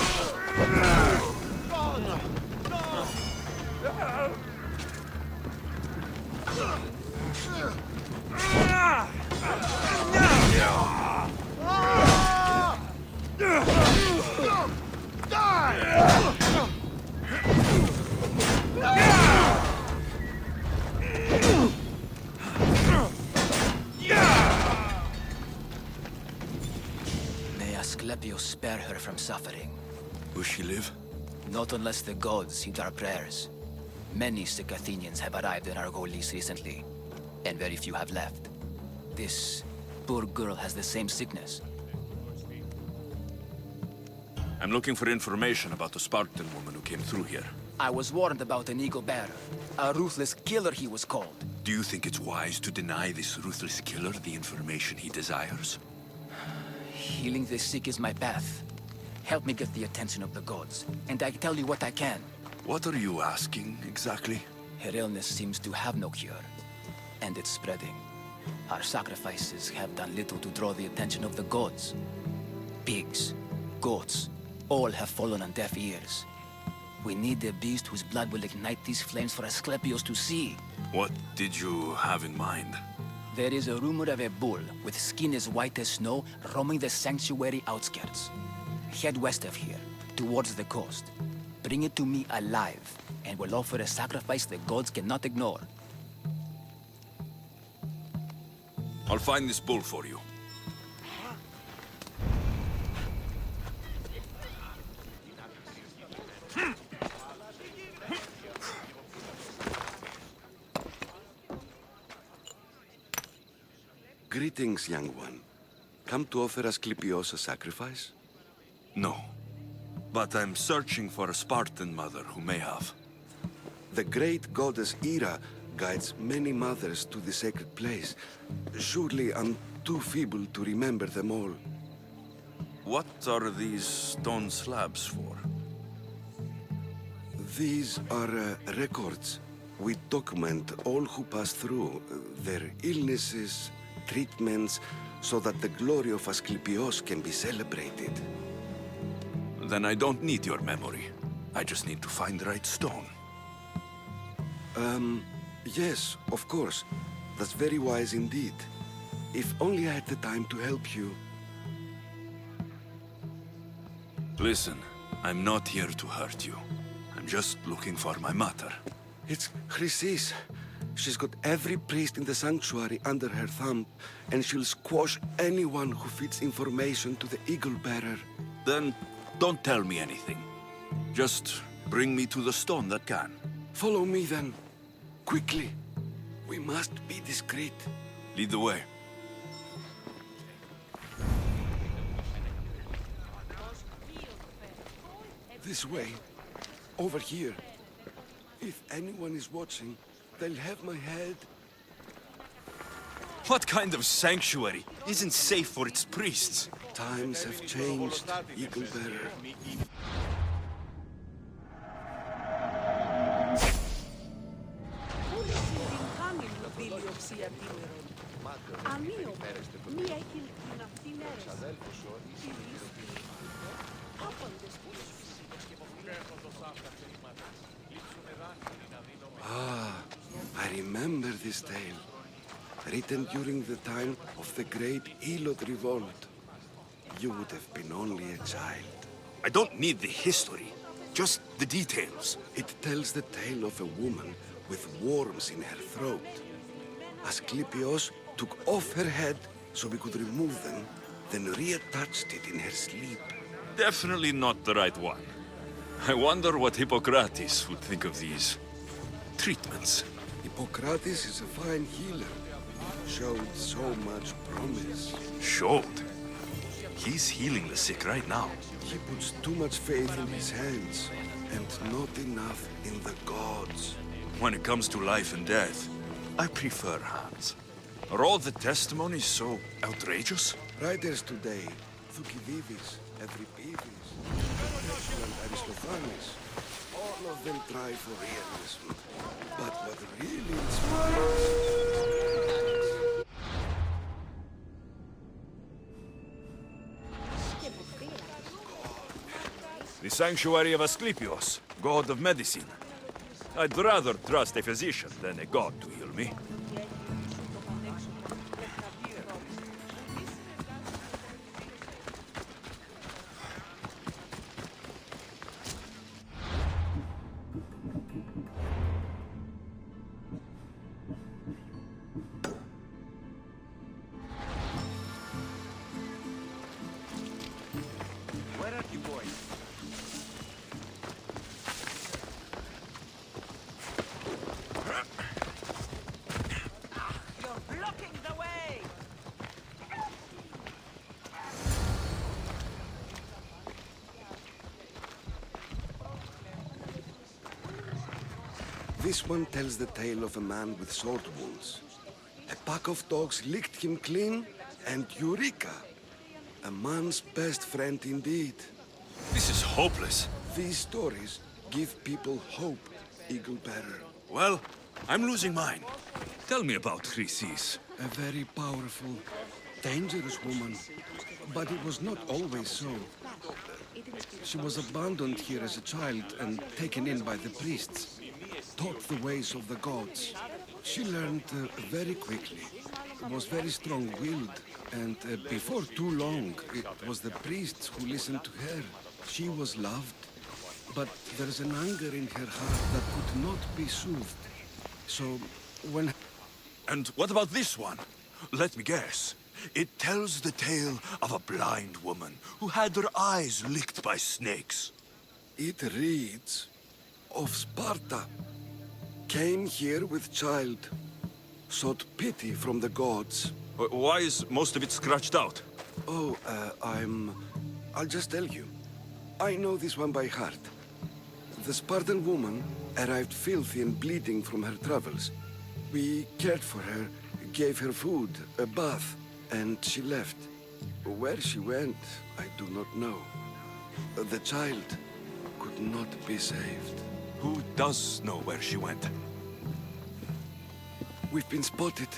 May Asclepios spare her from suffering. Will she live? Not unless the gods heed our prayers. Many sick Athenians have arrived in Argolis recently, and very few have left. This poor girl has the same sickness. I'm looking for information about the Spartan woman who came through here. I was warned about an eagle bearer. A ruthless killer, he was called. Do you think it's wise to deny this ruthless killer the information he desires? Healing the sick is my path. Help me get the attention of the gods, and I tell you what I can. What are you asking, exactly? Her illness seems to have no cure, and it's spreading. Our sacrifices have done little to draw the attention of the gods. Pigs, goats, all have fallen on deaf ears. We need a beast whose blood will ignite these flames for Asclepios to see. What did you have in mind? There is a rumor of a bull with skin as white as snow roaming the sanctuary outskirts. Head west of here, towards the coast. Bring it to me alive, and we'll offer a sacrifice the gods cannot ignore. I'll find this bull for you. Greetings, young one. Come to offer Asclepios a sacrifice? No. But I'm searching for a Spartan mother who may have. The great goddess Hera guides many mothers to the sacred place. Surely I'm too feeble to remember them all. What are these stone slabs for? These are records. We document all who pass through, their illnesses, treatments, so that the glory of Asclepios can be celebrated. Then I don't need your memory. I just need to find the right stone. Yes, of course. That's very wise indeed. If only I had the time to help you. Listen, I'm not here to hurt you. I'm just looking for my mother. It's Chrysis. She's got every priest in the sanctuary under her thumb, and she'll squash anyone who feeds information to the Eagle Bearer. Then don't tell me anything. Just bring me to the stone that can. Follow me then. Quickly. We must be discreet. Lead the way. This way. Over here. If anyone is watching, they'll have my head. What kind of sanctuary isn't safe for its priests? Times have changed, Eagle Bearer. Ah, I remember this tale. Written during the time of the Great Elot Revolt. You would have been only a child. I don't need the history, just the details. It tells the tale of a woman with worms in her throat. Asclepios took off her head so we could remove them, then reattached it in her sleep. Definitely not the right one. I wonder what Hippocrates would think of these treatments. Hippocrates is a fine healer. Showed so much promise. Showed? He's healing the sick right now. He puts too much faith in his hands, and not enough in the gods. When it comes to life and death, I prefer hands. Are all the testimonies so outrageous? Writers today, Thucydides, Euripides, and Aristophanes, all of them try for realism. But what really inspires... The sanctuary of Asclepios, god of medicine. I'd rather trust a physician than a god to heal me. This one tells the tale of a man with sword wounds. A pack of dogs licked him clean, and Eureka! A man's best friend indeed. This is hopeless. These stories give people hope, Eagle Bearer. Well, I'm losing mine. Tell me about Chrysis. A very powerful, dangerous woman. But it was not always so. She was abandoned here as a child and taken in by the priests. Taught the ways of the gods. She learned very quickly. Was very strong-willed. And before too long, it was the priests who listened to her. She was loved. But there's an anger in her heart that could not be soothed. So, when... And what about this one? Let me guess. It tells the tale of a blind woman who had her eyes licked by snakes. It reads of Sparta. Came here with child. Sought pity from the gods. Why is most of it scratched out? Oh, I'll just tell you. I know this one by heart. The Spartan woman arrived filthy and bleeding from her travels. We cared for her, gave her food, a bath, and she left. Where she went, I do not know. The child could not be saved. Who does know where she went? We've been spotted.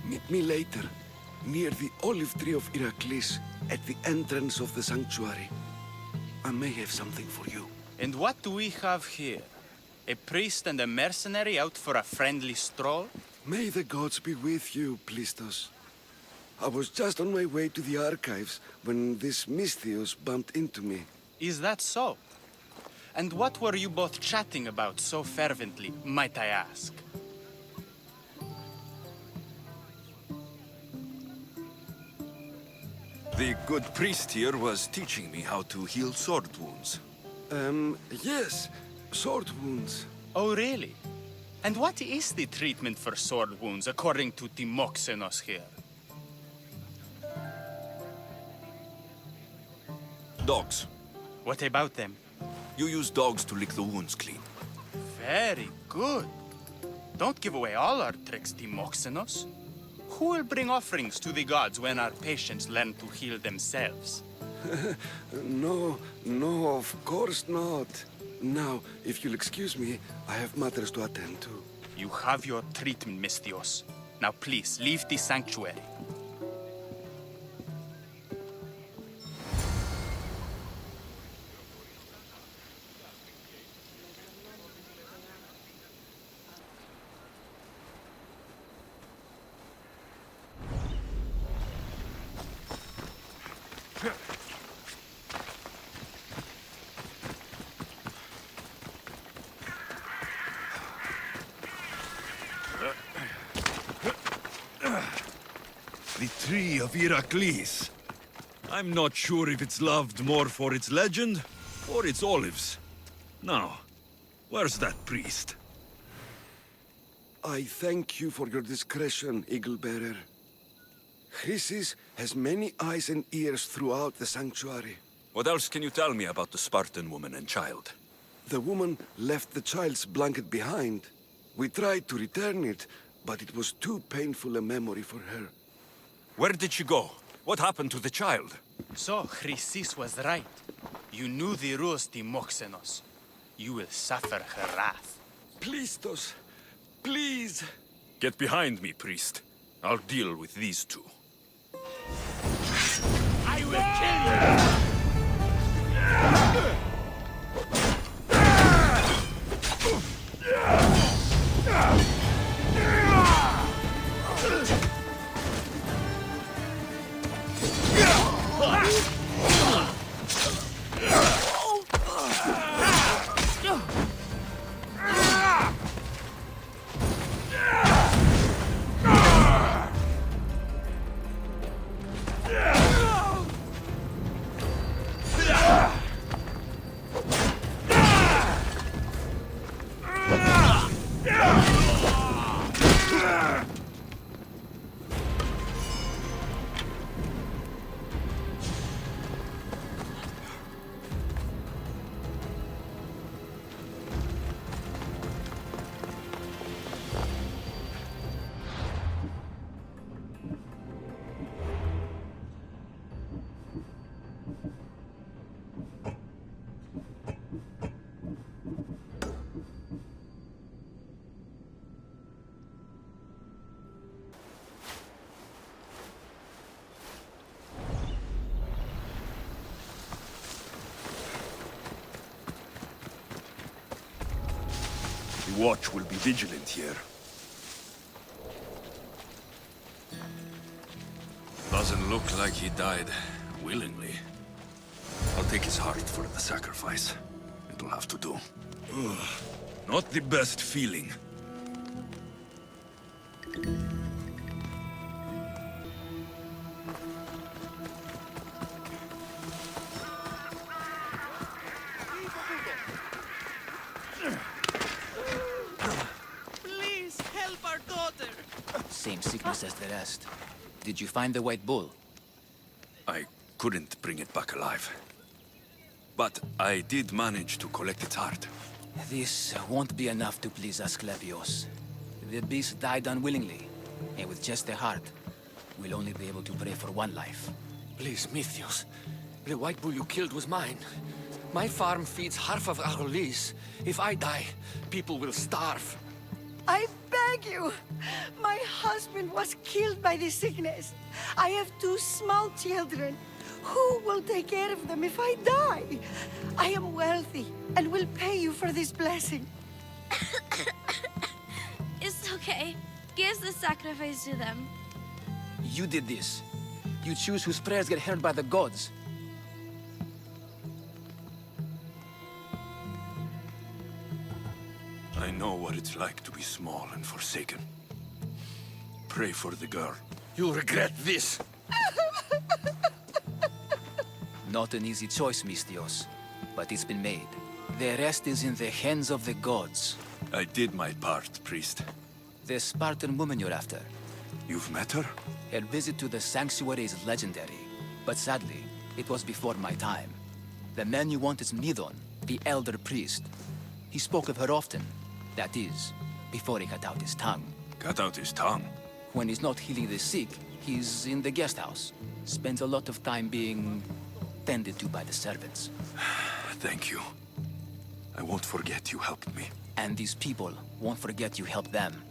Meet me later, near the olive tree of Heracles, at the entrance of the sanctuary. I may have something for you. And what do we have here? A priest and a mercenary out for a friendly stroll? May the gods be with you, Plistos. I was just on my way to the archives when this Misthios bumped into me. Is that so? And what were you both chatting about so fervently, might I ask? The good priest here was teaching me how to heal sword wounds. Yes. Sword wounds. Oh, really? And what is the treatment for sword wounds, according to Timoxenos here? Dogs. What about them? You use dogs to lick the wounds clean. Very good. Don't give away all our tricks, Timoxenos. Who will bring offerings to the gods when our patients learn to heal themselves? No, of course not. Now, if you'll excuse me, I have matters to attend to. You have your treatment, Misthios. Now please, leave the sanctuary. The tree of Heracles. I'm not sure if it's loved more for its legend or its olives. Now, where's that priest? I thank you for your discretion, Eagle Bearer. Chrysis has many eyes and ears throughout the sanctuary. What else can you tell me about the Spartan woman and child? The woman left the child's blanket behind. We tried to return it, but it was too painful a memory for her. Where did she go? What happened to the child? So, Chrysis was right. You knew the rules, Timoxenos. You will suffer her wrath. Plistos, please. Get behind me, priest. I'll deal with these two. I will kill you! The watch will be vigilant here. Doesn't look like he died willingly. I'll take his heart for the sacrifice. It'll have to do. Ugh, not the best feeling. Please help our daughter. Same sickness as the rest. Did you find the white bull? I couldn't bring it back alive. But I did manage to collect its heart. This won't be enough to please Asclepios. The beast died unwillingly, and with just the heart, we'll only be able to pray for one life. Please, Mythios. The white bull you killed was mine. My farm feeds half of Arolis. If I die, people will starve. I beg you! My husband was killed by this sickness. I have 2 small children. Who will take care of them if I die? I am wealthy and will pay you for this blessing. It's okay. Give the sacrifice to them. You did this. You choose whose prayers get heard by the gods. I know what it's like to be small and forsaken. Pray for the girl. You'll regret this. Not an easy choice, Mystios, but it's been made. The rest is in the hands of the gods. I did my part, priest. The Spartan woman you're after. You've met her? Her visit to the sanctuary is legendary, but sadly, it was before my time. The man you want is Midon, the elder priest. He spoke of her often. That is, before he cut out his tongue. Cut out his tongue? When he's not healing the sick, he's in the guest house. Spends a lot of time being tended to by the servants. Thank you. I won't forget you helped me. And these people won't forget you helped them.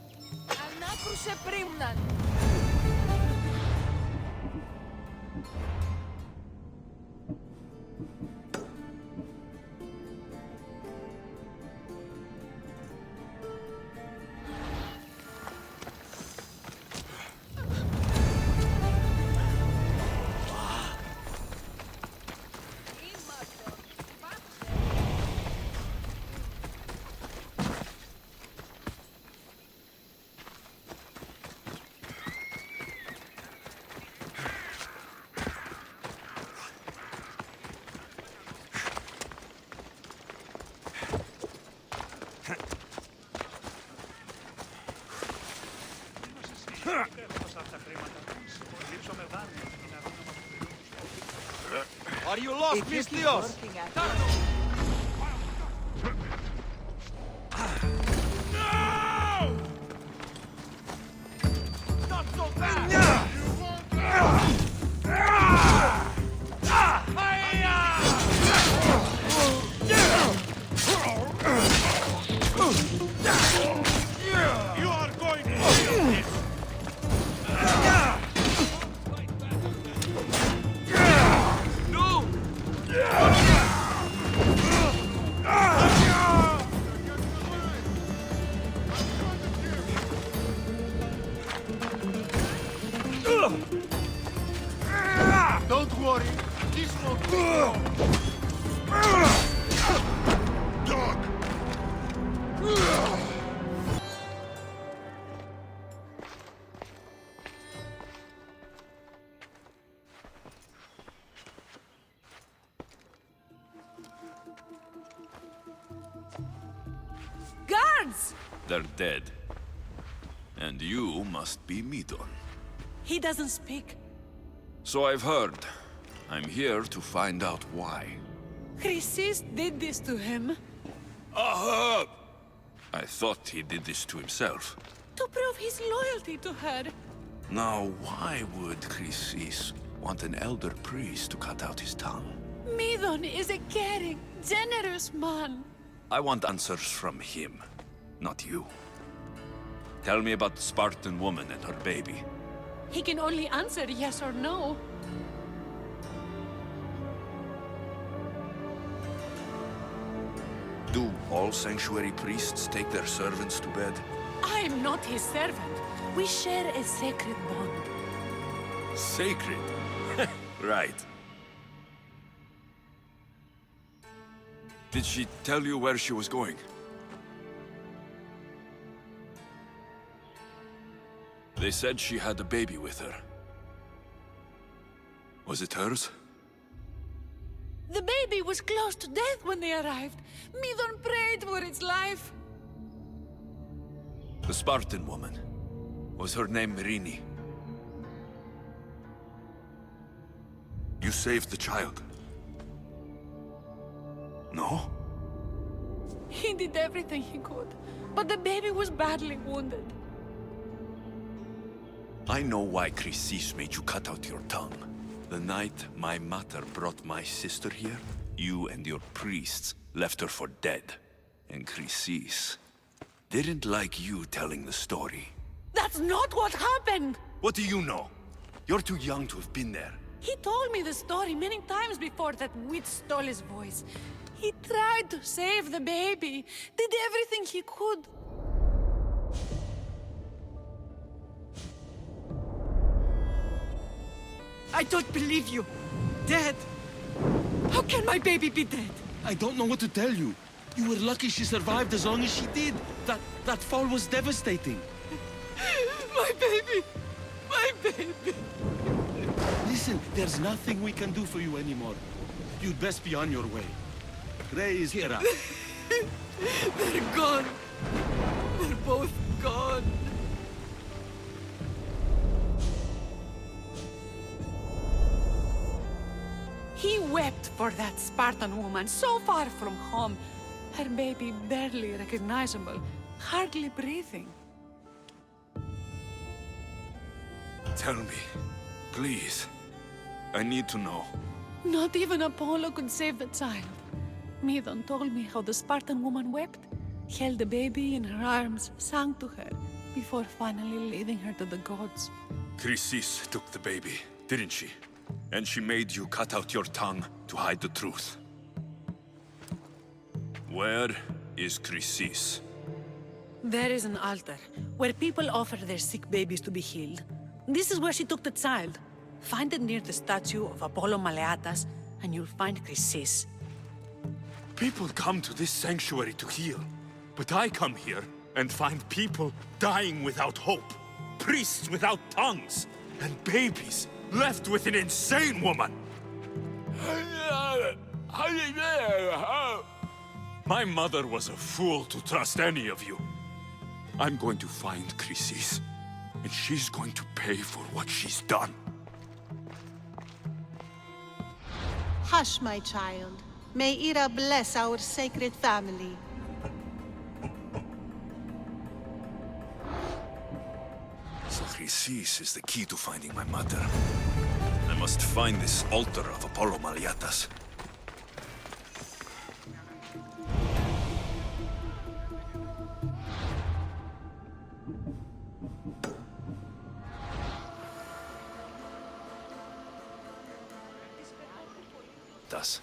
Are you lost, Mystios? No! Not so fast! You are going to feel this! Don't worry, this won't take long. Dog! Guards! They're dead. And you must be Midon. He doesn't speak. So I've heard. I'm here to find out why. Chrysis did this to him. Aha! I thought he did this to himself. To prove his loyalty to her. Now, why would Chrysis want an elder priest to cut out his tongue? Midon is a caring, generous man. I want answers from him, not you. Tell me about the Spartan woman and her baby. He can only answer yes or no. Do All sanctuary priests take their servants to bed? I'm not his servant. We share a sacred bond. Sacred? Right. Did she tell you where she was going? They said she had a baby with her. Was it hers? The baby was close to death when they arrived. Midon prayed for its life. The Spartan woman. Was her name Mirini? You saved the child. No? He did everything he could, but the baby was badly wounded. I know why Chrysis made you cut out your tongue. The night my mater brought my sister here, you and your priests left her for dead. And Chrysis didn't like you telling the story. That's not what happened! What do you know? You're too young to have been there. He told me the story many times before that witch stole his voice. He tried to save the baby, did everything he could. I don't believe you. Dead. How can my baby be dead? I don't know what to tell you. You were lucky she survived as long as she did. That fall was devastating. My baby! My baby! Listen, there's nothing we can do for you anymore. You'd best be on your way. Ray is here. They're gone. They're both gone. He wept for that Spartan woman so far from home. Her baby barely recognizable, hardly breathing. Tell me, please. I need to know. Not even Apollo could save the child. Medon told me how the Spartan woman wept, held the baby in her arms, sang to her, before finally leading her to the gods. Chrysis took the baby, didn't she? And she made you cut out your tongue to hide the truth. Where is Chrysis? There is an altar, where people offer their sick babies to be healed. This is where she took the child. Find it near the statue of Apollo Maleatas, and you'll find Chrysis. People come to this sanctuary to heal. But I come here and find people dying without hope. Priests without tongues. And babies left with an insane woman. My mother was a fool to trust any of you. I'm going to find Chrysis, and she's going to pay for what she's done. Hush, my child. May Ira bless our sacred family. So Chrysis is the key to finding my mother. I must find this altar of Apollo Maleatas. Das.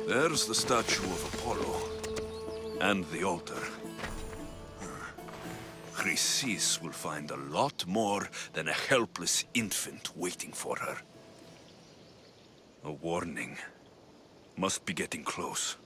There's the statue of Apollo. And the altar. Chrysis will find a lot more than a helpless infant waiting for her. A warning. Must be getting close.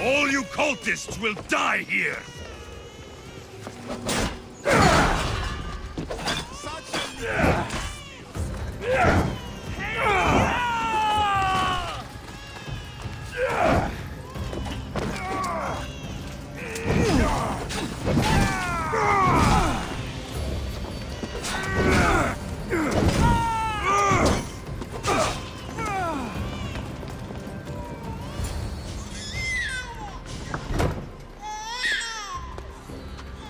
All you cultists will die here!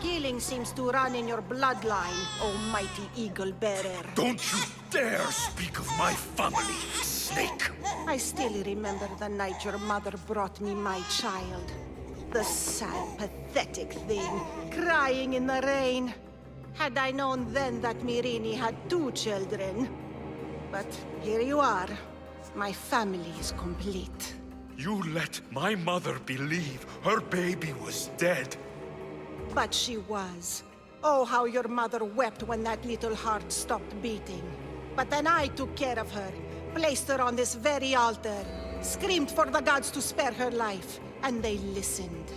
Killing seems to run in your bloodline, almighty eagle bearer. Don't you dare speak of my family, snake! I still remember the night your mother brought me my child. The sad, pathetic thing, crying in the rain. Had I known then that Mirini had 2 children. But here you are. My family is complete. You let my mother believe her baby was dead. But she was. Oh, how your mother wept when that little heart stopped beating. But then I took care of her, placed her on this very altar, screamed for the gods to spare her life, and they listened.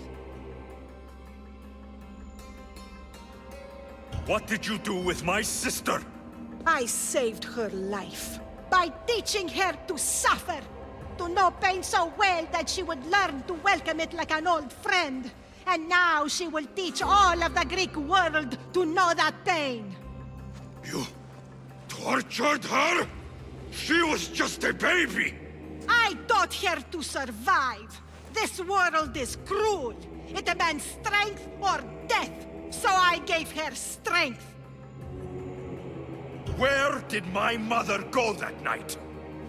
What did you do with my sister? I saved her life by teaching her to suffer, to know pain so well that she would learn to welcome it like an old friend. And now she will teach all of the Greek world to know that pain. You tortured her? She was just a baby! I taught her to survive. This world is cruel. It demands strength or death. So I gave her strength. Where did my mother go that night?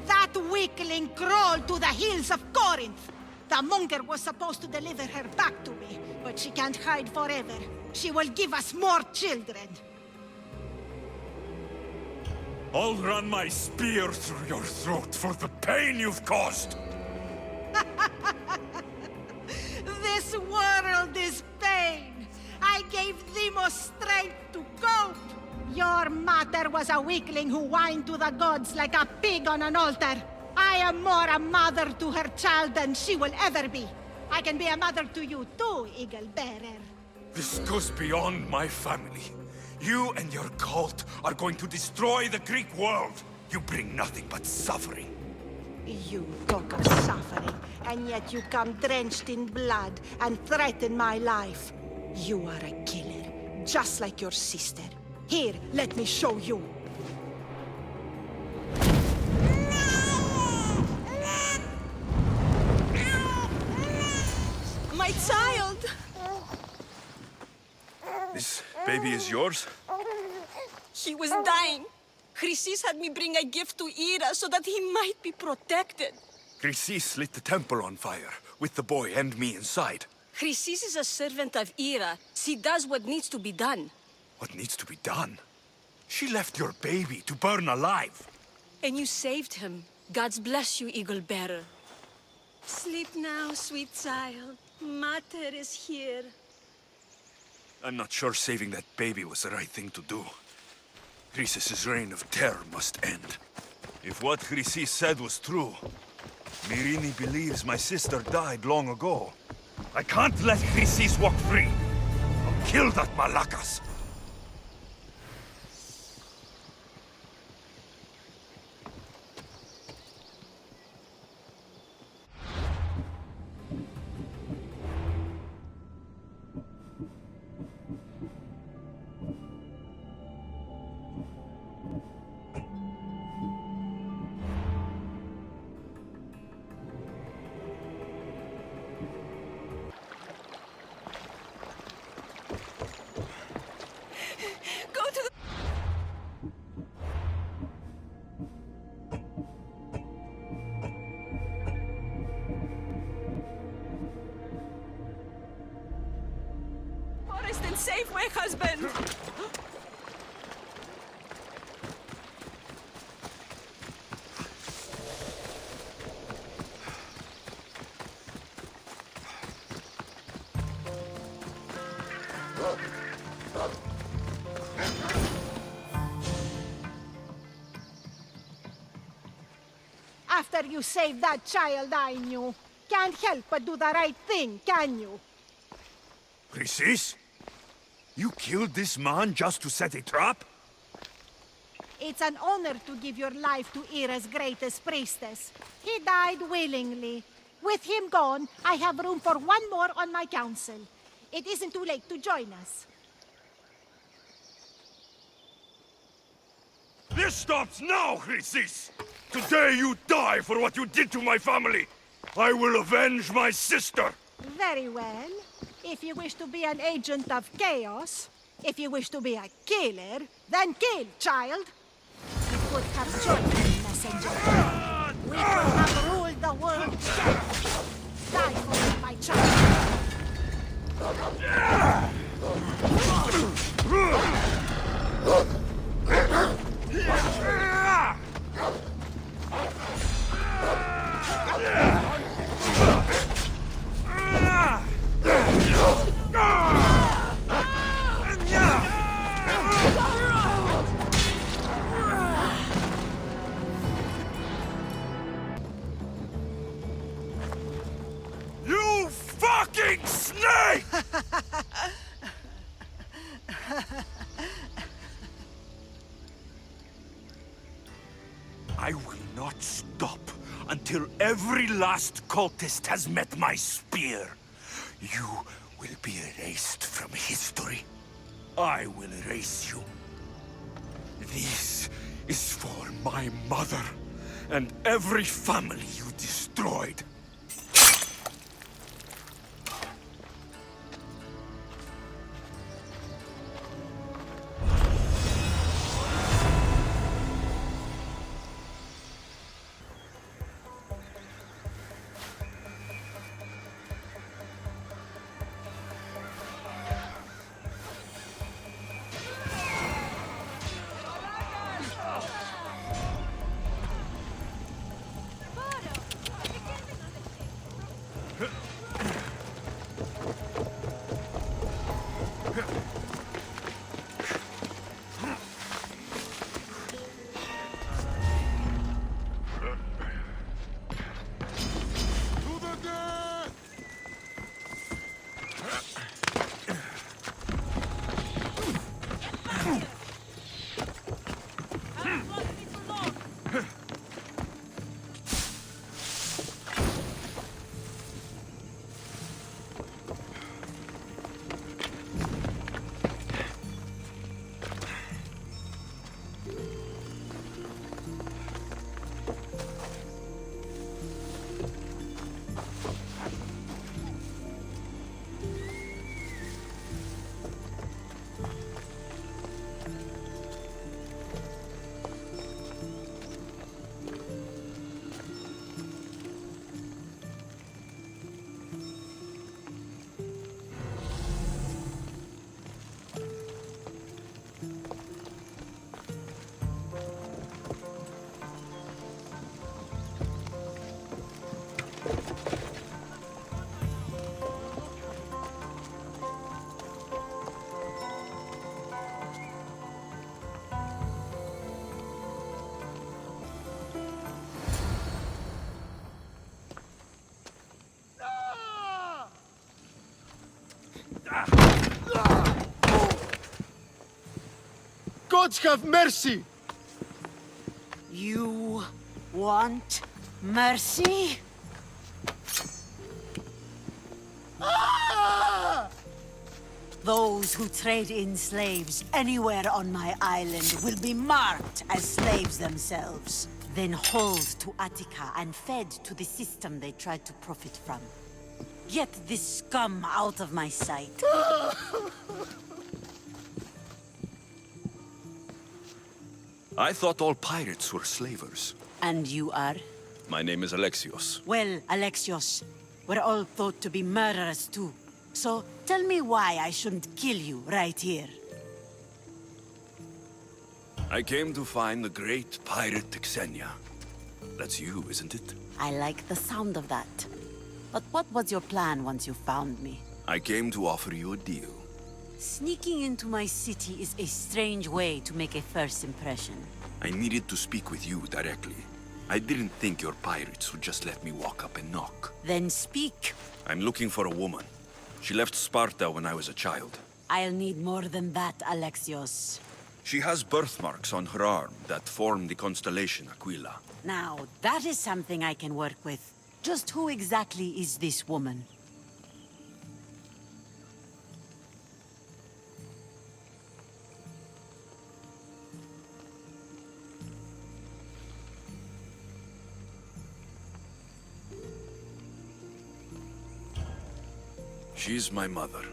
That weakling crawled to the hills of Corinth. The monger was supposed to deliver her back to me, but she can't hide forever. She will give us more children. I'll run my spear through your throat for the pain you've caused! This world is pain. I gave Demos strength to cope. Your mother was a weakling who whined to the gods like a pig on an altar. I am more a mother to her child than she will ever be. I can be a mother to you too, Eagle Bearer. This goes beyond my family. You and your cult are going to destroy the Greek world. You bring nothing but suffering. You talk of suffering, and yet you come drenched in blood and threaten my life. You are a killer, just like your sister. Here, let me show you. My child! This baby is yours? He was dying. Chrysis had me bring a gift to Ira so that he might be protected. Chrysis lit the temple on fire, with the boy and me inside. Chrysis is a servant of Ira. She does what needs to be done. What needs to be done? She left your baby to burn alive. And you saved him. Gods bless you, Eagle Bearer. Sleep now, sweet child. Mater is here. I'm not sure saving that baby was the right thing to do. Chrysis' reign of terror must end. If what Chrysis said was true, Mirini believes my sister died long ago. I can't let Chrysis walk free. I'll kill that Malakas. Save my husband! After you saved that child, I knew. can't help but do the right thing, can you? Chrysis? You killed this man just to set a trap? It's an honor to give your life to Era's greatest priestess. He died willingly. With him gone, I have room for one more on my council. It isn't too late to join us. This stops now, Chrysis! Today you die for what you did to my family! I will avenge my sister! Very well. If you wish to be an agent of chaos, if you wish to be a killer, then kill, child! You could have joined me, messenger. We could have ruled the world together. Die for me, my child. You fucking snake! I will not stop until every last cultist has met my spear. You will be erased from history. I will erase you. This is for my mother and every family you destroyed. Gods have mercy! You want mercy? Those who trade in slaves anywhere on my island will be marked as slaves themselves, then hauled to Attica and fed to the system they tried to profit from. Get this scum out of my sight. I thought all pirates were slavers. And you are? My name is Alexios. Well, Alexios, we're all thought to be murderers too. So, tell me why I shouldn't kill you right here. I came to find the great pirate Xenia. That's you, isn't it? I like the sound of that. But what was your plan once you found me? I came to offer you a deal. Sneaking into my city is a strange way to make a first impression. I needed to speak with you directly. I didn't think your pirates would just let me walk up and knock. Then speak. I'm looking for a woman. She left Sparta when I was a child. I'll need more than that, Alexios. She has birthmarks on her arm that form the constellation Aquila. Now, that is something I can work with. Just who exactly is this woman? She's my mother.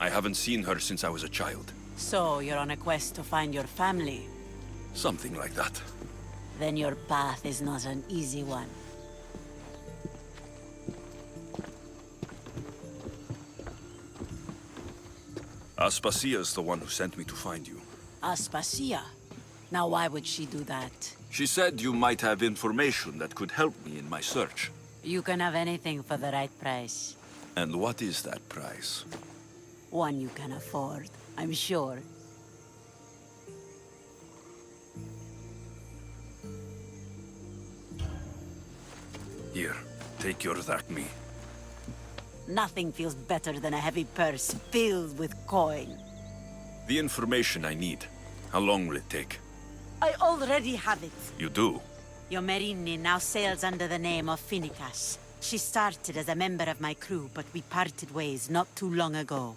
I haven't seen her since I was a child. So, you're on a quest to find your family? Something like that. Then your path is not an easy one. Aspasia's the one who sent me to find you. Aspasia? Now why would she do that? She said you might have information that could help me in my search. You can have anything for the right price. And what is that price? One you can afford, I'm sure. Here, take your Drachmi. Nothing feels better than a heavy purse filled with coin. The information I need. How long will it take? I already have it. You do? Yomerini now sails under the name of Phoenicas. She started as a member of my crew, but we parted ways not too long ago.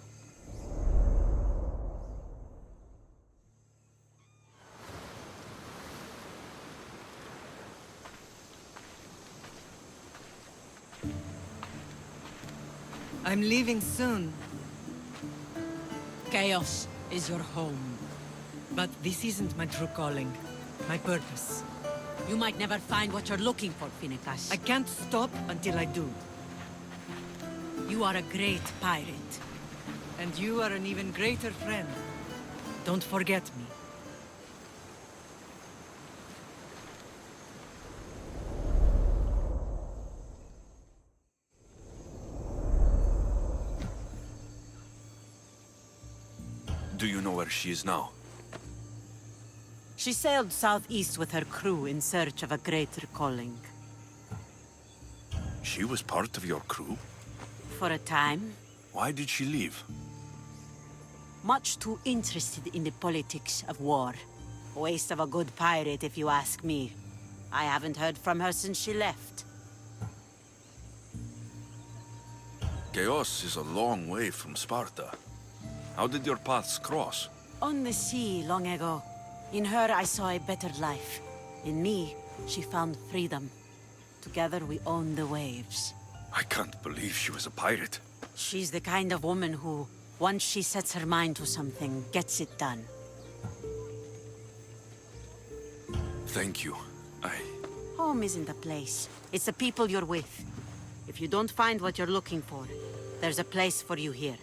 I'm leaving soon. Chaos is your home. But this isn't my true calling. My purpose. You might never find what you're looking for, Phoenicas. I can't stop until I do. You are a great pirate. And you are an even greater friend. Don't forget me. Do you know where she is now? She sailed southeast with her crew in search of a greater calling. She was part of your crew? For a time. Why did she leave? Much too interested in the politics of war. Waste of a good pirate, if you ask me. I haven't heard from her since she left. Chaos is a long way from Sparta. How did your paths cross? On the sea, long ago. In her, I saw a better life. In me, she found freedom. Together, we own the waves. I can't believe she was a pirate. She's the kind of woman who, once she sets her mind to something, gets it done. Thank you. Home isn't a place. It's the people you're with. If you don't find what you're looking for, there's a place for you here.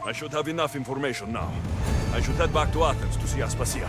I should have enough information now. I should head back to Athens to see Aspasia.